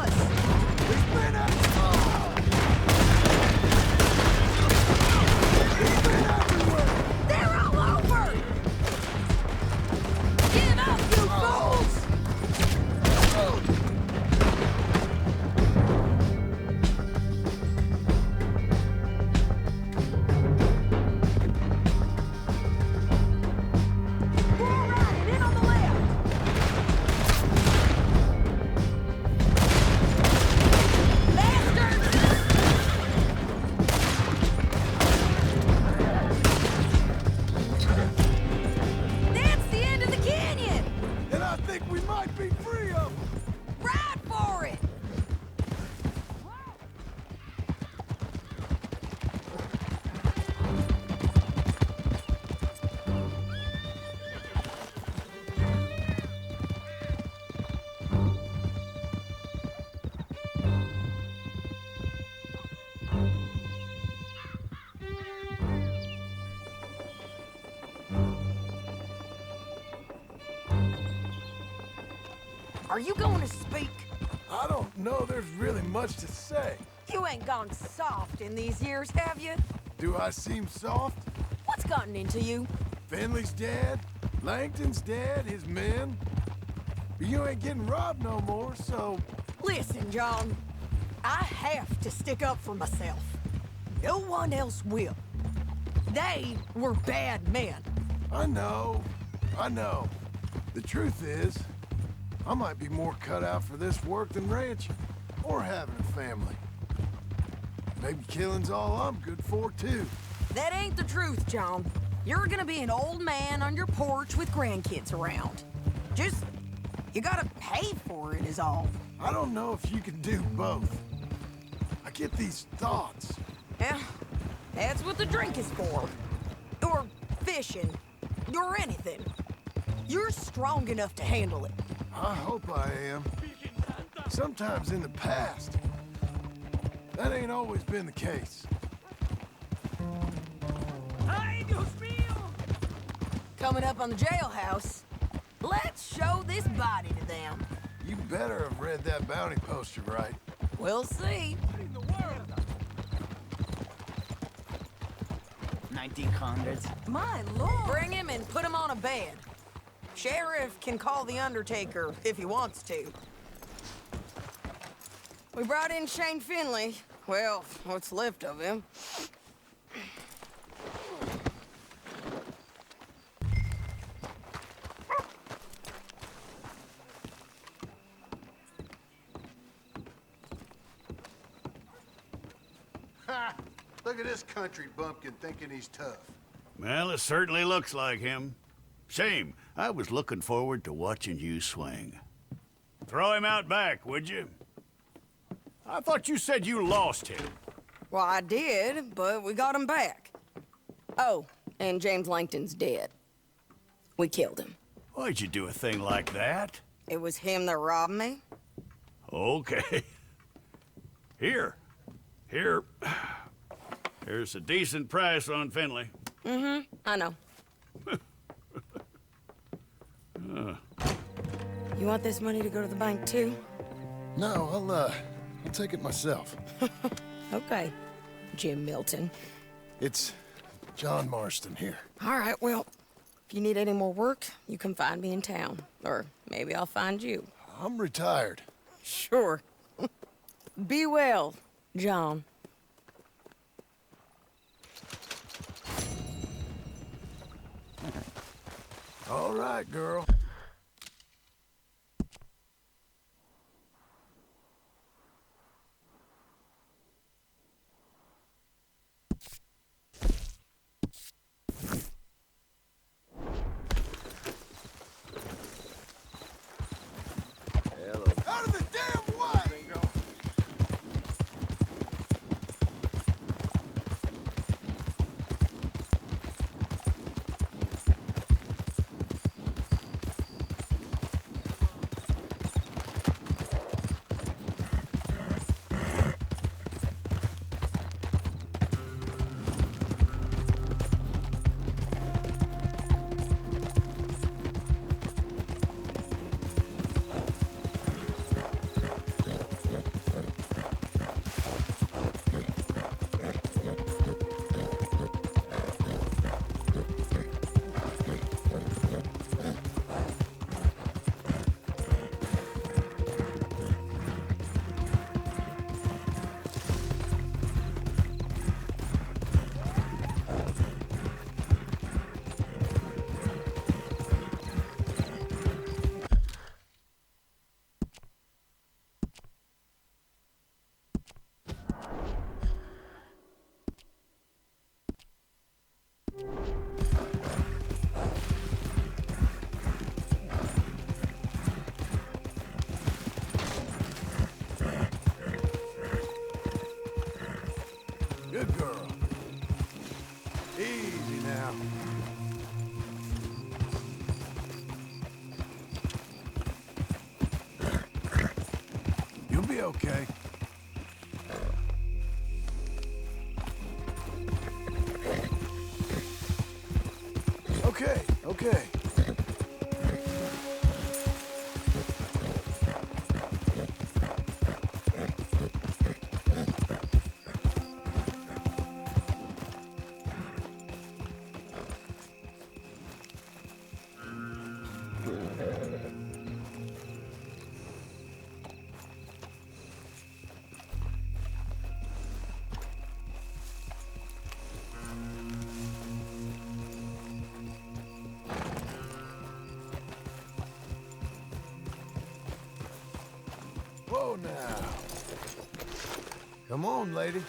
Are you going to speak? I don't know there's really much to say. You ain't gone soft in these years, have you? Do I seem soft? What's gotten into you? Finley's dead, Langton's dead, his men. But you ain't getting robbed no more, so... Listen, John. I have to stick up for myself. No one else will. They were bad men. I know. The truth is, I might be more cut out for this work than ranching, or having a family. Maybe killing's all I'm good for, too. That ain't the truth, John. You're gonna be an old man on your porch with grandkids around. Just, you gotta pay for it is all. I don't know if you can do both. I get these thoughts. Yeah, that's what the drink is for. Or fishing, or anything. You're strong enough to handle it. I hope I am. Sometimes in the past. That ain't always been the case. Coming up on the jailhouse. Let's show this body to them. You better have read that bounty poster right. We'll see. 1900s. My lord. Bring him and put him on a bed. Sheriff can call the Undertaker if he wants to. We brought in Shane Finley. Well, what's left of him. Ha! Look at this country bumpkin thinking he's tough. Well, it certainly looks like him. Shame. I was looking forward to watching you swing. Throw him out back, would you? I thought you said you lost him. Well, I did, but we got him back. Oh, and James Langton's dead. We killed him. Why'd you do a thing like that? It was him that robbed me. Okay. Here. Here's a decent price on Finley. Mm-hmm, I know. You want this money to go to the bank, too? No, I'll take it myself. Okay, Jim Milton. It's John Marston here. All right, well, if you need any more work, you can find me in town. Or maybe I'll find you. I'm retired. Sure. Be well, John. All right, girl. Out of the damn way! Good girl. Easy now. You'll be okay. Okay. Come on, lady.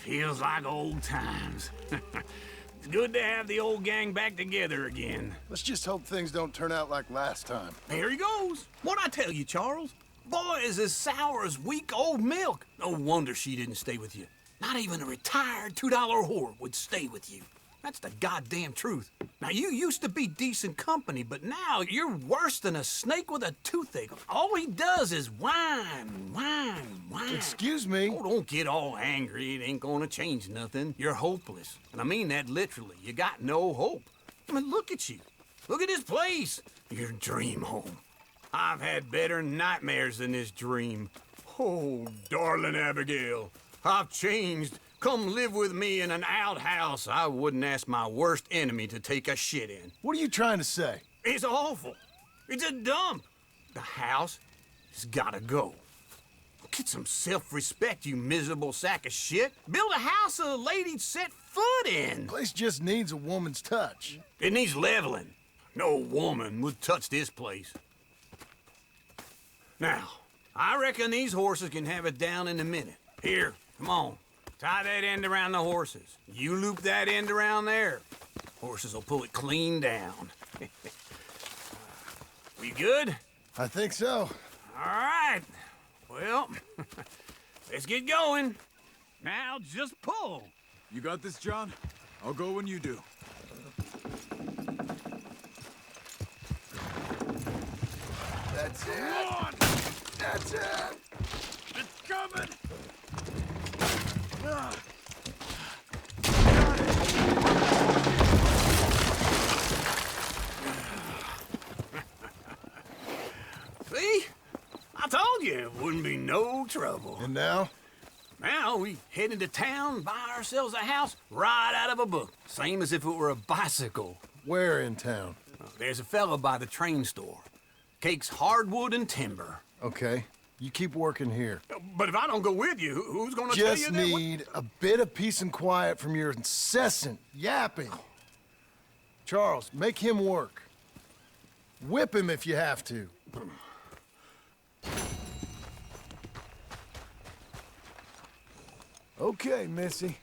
Feels like old times. It's good to have the old gang back together again. Let's just hope things don't turn out like last time. Here he goes. What'd I tell you, Charles? Boy is as sour as week-old milk. No wonder she didn't stay with you. Not even a retired $2 whore would stay with you. That's the goddamn truth. Now, you used to be decent company, but now you're worse than a snake with a toothache. All he does is whine. Excuse me? Oh, don't get all angry. It ain't gonna change nothing. You're hopeless. And I mean that literally. You got no hope. I mean, look at you. Look at this place. Your dream home. I've had better nightmares than this dream. Oh, darling Abigail, I've changed. Come live with me in an outhouse I wouldn't ask my worst enemy to take a shit in. What are you trying to say? It's awful. It's a dump. The house has gotta go. Get some self-respect, you miserable sack of shit. Build a house a lady'd set foot in. Place just needs a woman's touch. It needs leveling. No woman would touch this place. Now, I reckon these horses can have it down in a minute. Here, come on. Tie that end around the horses. You loop that end around there. Horses will pull it clean down. We good? I think so. All right. Well, let's get going. Now just pull. You got this, John? I'll go when you do. That's it. Come on! That's it. It's coming! See? I told you it wouldn't be no trouble. And now? Now we head into town, buy ourselves a house right out of a book. Same as if it were a bicycle. Where in town? There's a fella by the train store. Cakes hardwood and timber. Okay. You keep working here. But if I don't go with you, who's gonna tell you Just that? need a bit of peace and quiet from your incessant yapping. Charles, make him work. Whip him if you have to. Okay, Missy.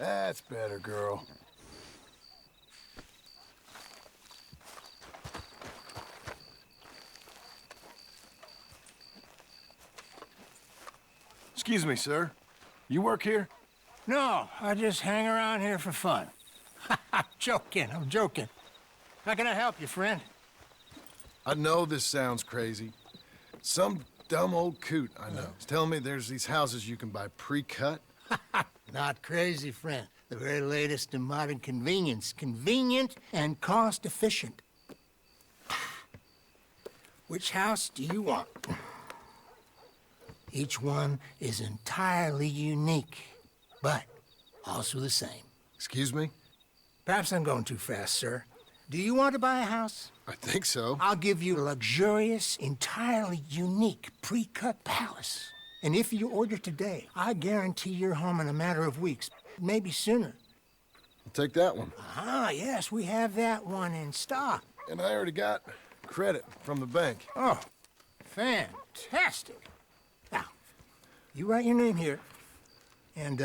That's better, girl. Excuse me, sir. You work here? No, I just hang around here for fun. I'm joking. How can I help you, friend? I know this sounds crazy. Some dumb old coot I know is telling me there's these houses you can buy pre-cut. Not crazy, friend. The very latest in modern convenience. Convenient and cost-efficient. Which house do you want? Each one is entirely unique, but also the same. Excuse me? Perhaps I'm going too fast, sir. Do you want to buy a house? I think so. I'll give you a luxurious, entirely unique, pre-cut palace. And if you order today, I guarantee you're home in a matter of weeks, maybe sooner. I'll take that one. Ah, yes, we have that one in stock. And I already got credit from the bank. Oh, fantastic. Now, you write your name here, and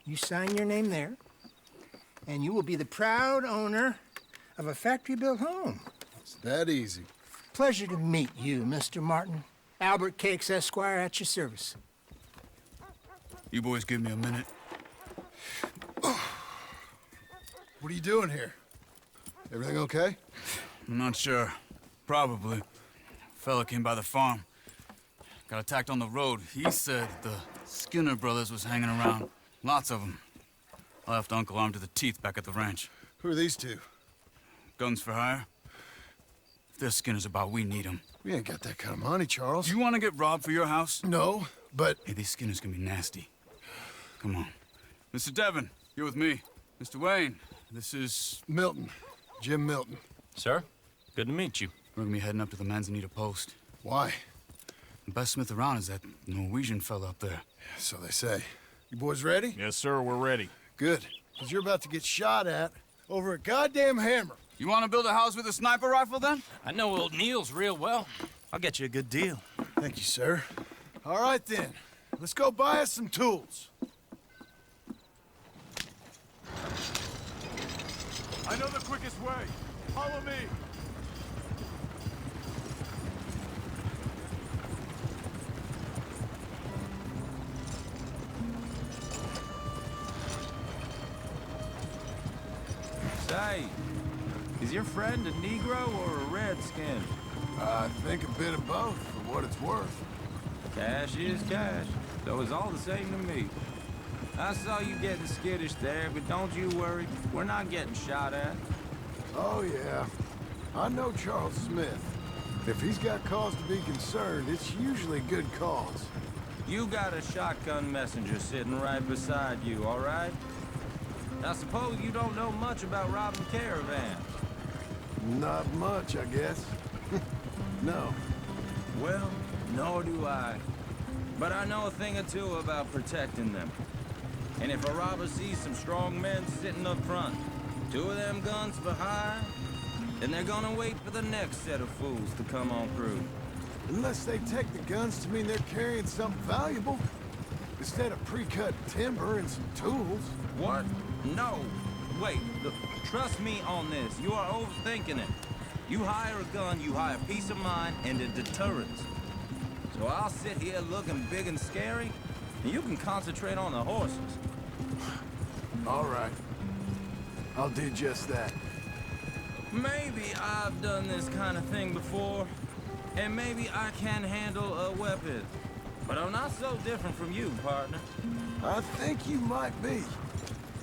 you sign your name there, and you will be the proud owner of a factory-built home. It's that easy. Pleasure to meet you, Mr. Martin. Albert Cakes, Esquire, at your service. You boys give me a minute. What are you doing here? Everything okay? I'm not sure. Probably. Fella came by the farm. Got attacked on the road. He said the Skinner brothers was hanging around. Lots of them. I left Uncle armed to the teeth back at the ranch. Who are these two? Guns for hire. If their Skinner's about, we need them. We ain't got that kind of money, Charles. You want to get robbed for your house? No, but... Hey, these Skinners can be nasty. Come on. Mr. Devon, you're with me. Mr. Wayne, this is... Milton. Jim Milton. Sir, good to meet you. We're gonna be heading up to the Manzanita post. Why? The best smith around is that Norwegian fella up there. So they say. You boys ready? Yes, sir, we're ready. Good, because you're about to get shot at over a goddamn hammer. You want to build a house with a sniper rifle, then? I know old Neil's real well. I'll get you a good deal. Thank you, sir. All right, then. Let's go buy us some tools. I know the quickest way. Follow me. Say, is your friend a Negro or a Redskin? I think a bit of both, for what it's worth. Cash is cash, so it's all the same to me. I saw you getting skittish there, but don't you worry. We're not getting shot at. Oh, yeah. I know Charles Smith. If he's got cause to be concerned, it's usually good cause. You got a shotgun messenger sitting right beside you, all right? I suppose you don't know much about robbing caravans. Not much, I guess. No. Well, nor do I. But I know a thing or two about protecting them. And if a robber sees some strong men sitting up front, 2 of them guns for hire, then they're gonna wait for the next set of fools to come on through. Unless they take the guns to mean they're carrying something valuable. Instead of pre-cut timber and some tools. What? No. Wait, look, trust me on this. You are overthinking it. You hire a gun, you hire peace of mind and a deterrence. So I'll sit here looking big and scary, and you can concentrate on the horses. All right. I'll do just that. Maybe I've done this kind of thing before, and maybe I can handle a weapon. But I'm not so different from you, partner. I think you might be.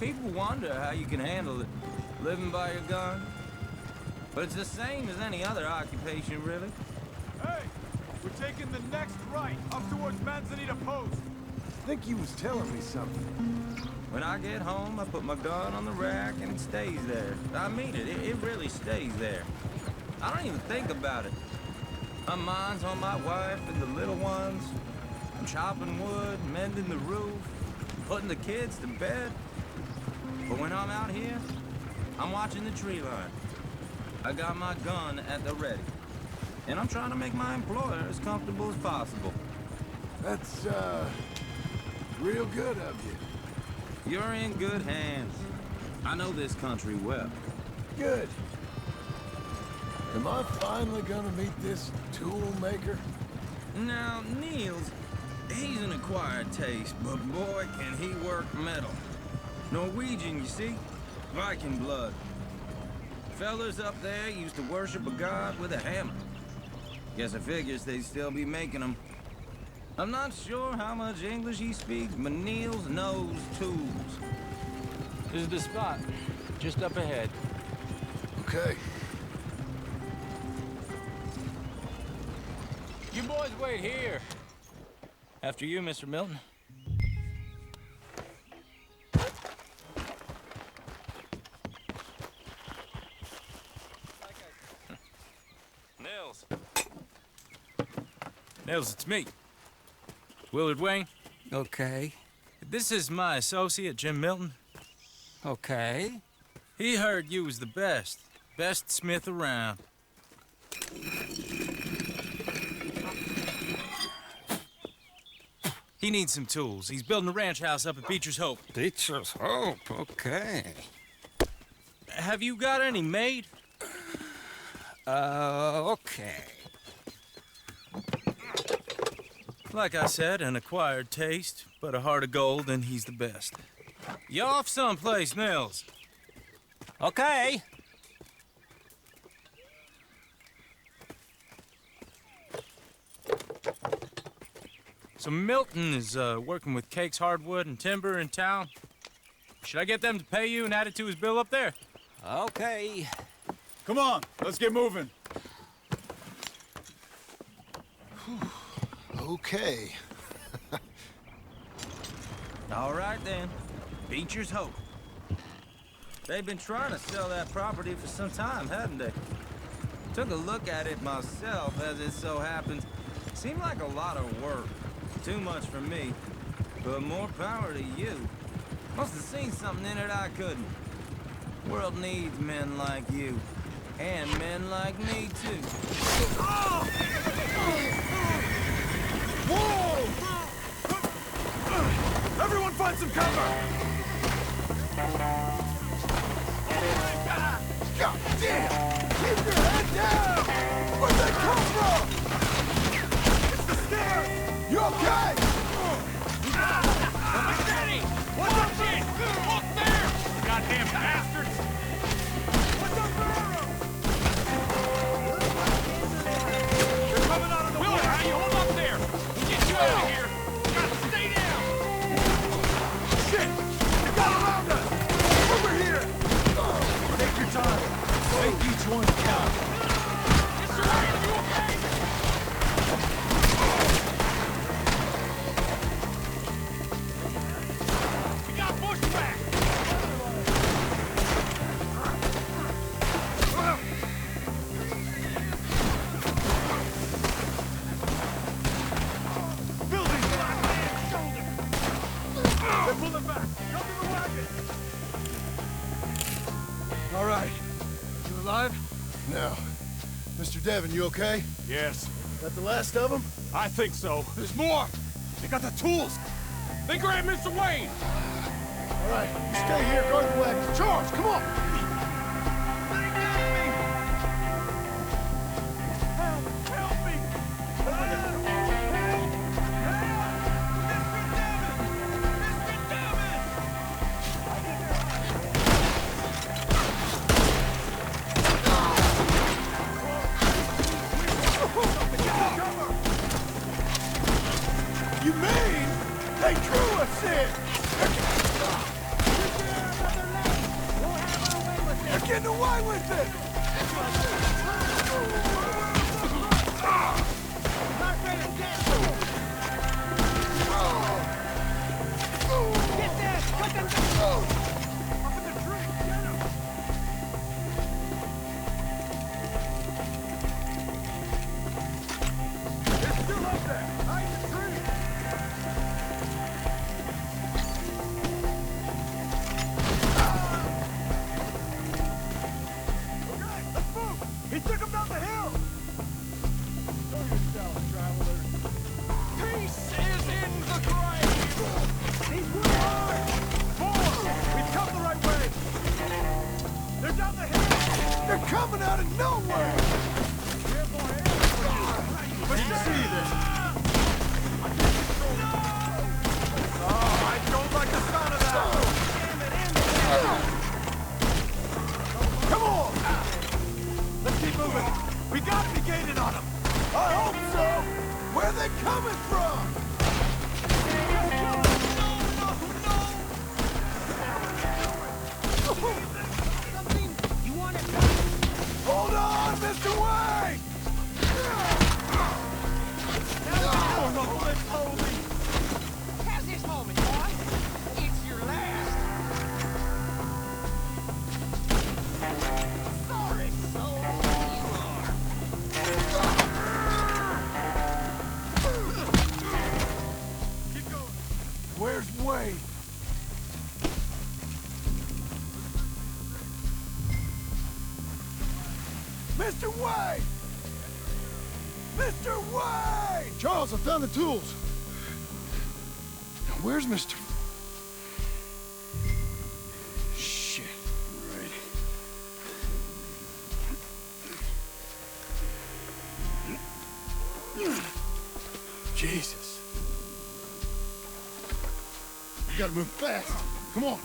People wonder how you can handle it, living by your gun. But it's the same as any other occupation, really. Hey, we're taking the next right, up towards Manzanita Post. I think you was telling me something. When I get home, I put my gun on the rack and it stays there. I mean it, it really stays there. I don't even think about it. My mind's on my wife and the little ones. I'm chopping wood, mending the roof, putting the kids to bed. But when I'm out here, I'm watching the tree line. I got my gun at the ready. And I'm trying to make my employer as comfortable as possible. That's, real good of you. You're in good hands. I know this country well. Good. Am I finally gonna meet this tool maker? Now, Niels, he's an acquired taste, but boy, can he work metal. Norwegian, you see? Viking blood. Fellas up there used to worship a god with a hammer. Guess I figures they'd still be making them. I'm not sure how much English he speaks, but Niels knows tools. This is the spot, just up ahead. Okay. You boys wait here. After you, Mr. Milton. Nils. Nils, it's me. Willard Wayne. Okay. This is my associate, Jim Milton. Okay. He heard you was the best. Best smith around. He needs some tools. He's building a ranch house up at Beecher's Hope. Beecher's Hope, okay. Have you got any made? Okay. Like I said, an acquired taste, but a heart of gold, and he's the best. You off someplace, Nils? Okay. So Milton is working with Cake's Hardwood and Timber in town. Should I get them to pay you and add it to his bill up there? Okay. Come on, let's get moving. Okay. All right, then. Beecher's Hope. They've been trying to sell that property for some time, haven't they? Took a look at it myself, as it so happens. Seemed like a lot of work. Too much for me. But more power to you. Must have seen something in it I couldn't. World needs men like you. And men like me, too. Whoa! Everyone find some cover! God damn! Keep your head down! Where'd they come from? It's the stairs! You okay? Steady! Watch it! Look there! Goddamn bastards! What's up, Barrow? They're coming out of the Willard, how you hold up there? We'll get you out of here! Gotta stay down! Shit! They got around us! Over here! Take your time. Make each one count. Mr. Ryan, you okay? We got bushwhacked! Building black man's shoulder! They're pulling back! Come to the wagon! All right. You alive? Now, Mr. Devon, you okay? Yes. That the last of them? I think so. There's more! They got the tools! They grabbed Mr. Wayne! All right, you stay here, guard the wagon. Charge, come on! Help me! You mean they drew us in? They're getting away with it! Get that! Cut that thing! Up in the tree! Get him! They're still up there! Hide the tree! Okay, let's move! He took him down the hill! Show yourself, traveler. coming from? Hold on, Mr. Wayne! How's this moment, boy? It's your last. Sorry, soul, you are. Keep going. Where's Wayne? Mr. Wayne! Mr. Wayne! Charles, I found the tools. Now, where's Mr. Shit. Right. Jesus. We gotta move fast. Come on.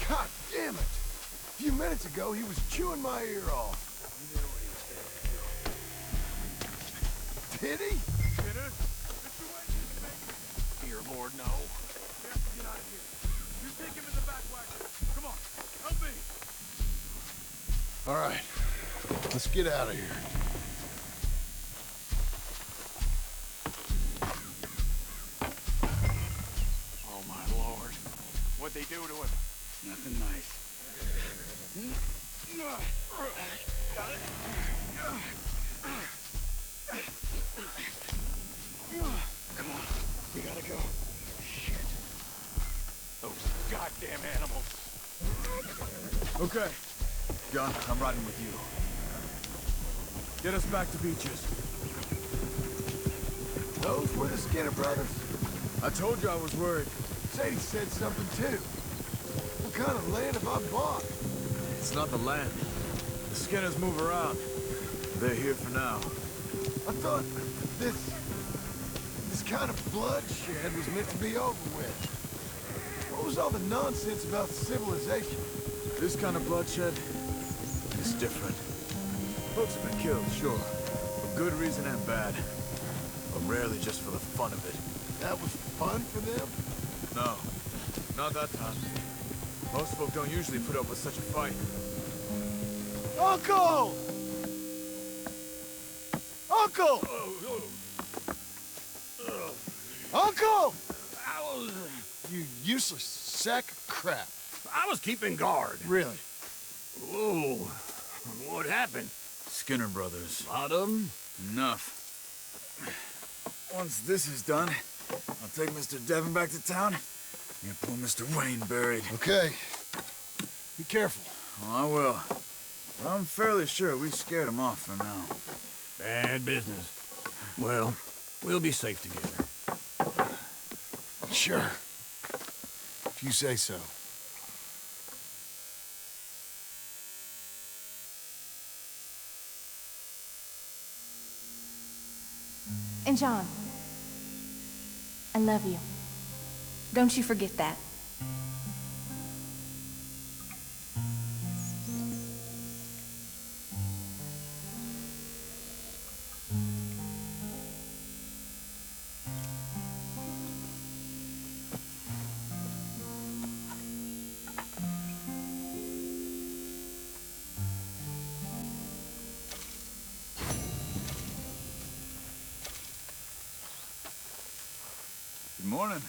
God damn it! A few minutes ago, he was chewing my ear off. Did he? Dear Lord, no. We have to get out of here. You take him in the back wagon. Come on, help me. All right, let's get out of here. Oh my Lord. What'd they do to him? Nothing nice. Got it? Come on, we gotta go. Shit. Those goddamn animals. Okay. John, I'm riding with you. Get us back to Beaches. Those were the Skinner brothers. I told you I was worried. Sadie said something too. What kind of land have I bought? It's not the land. The Skinners move around. They're here for now. I thought this kind of bloodshed was meant to be over with. What was all the nonsense about civilization? This kind of bloodshed is different. Folks have been killed, sure. For good reason and bad. But rarely just for the fun of it. That was fun for them? No, not that time. Most folk don't usually put up with such a fight. Uncle! Uncle! Uncle! You useless sack of crap. I was keeping guard. Really? Whoa. What happened? Skinner brothers. Lot of them? Enough. Once this is done, I'll take Mr. Devon back to town and poor Mr. Wayne buried. Okay. Be careful. Oh, I will. But I'm fairly sure we scared him off for now. Bad business. Well, we'll be safe together. Sure. If you say so. And John, I love you. Don't you forget that. Good morning.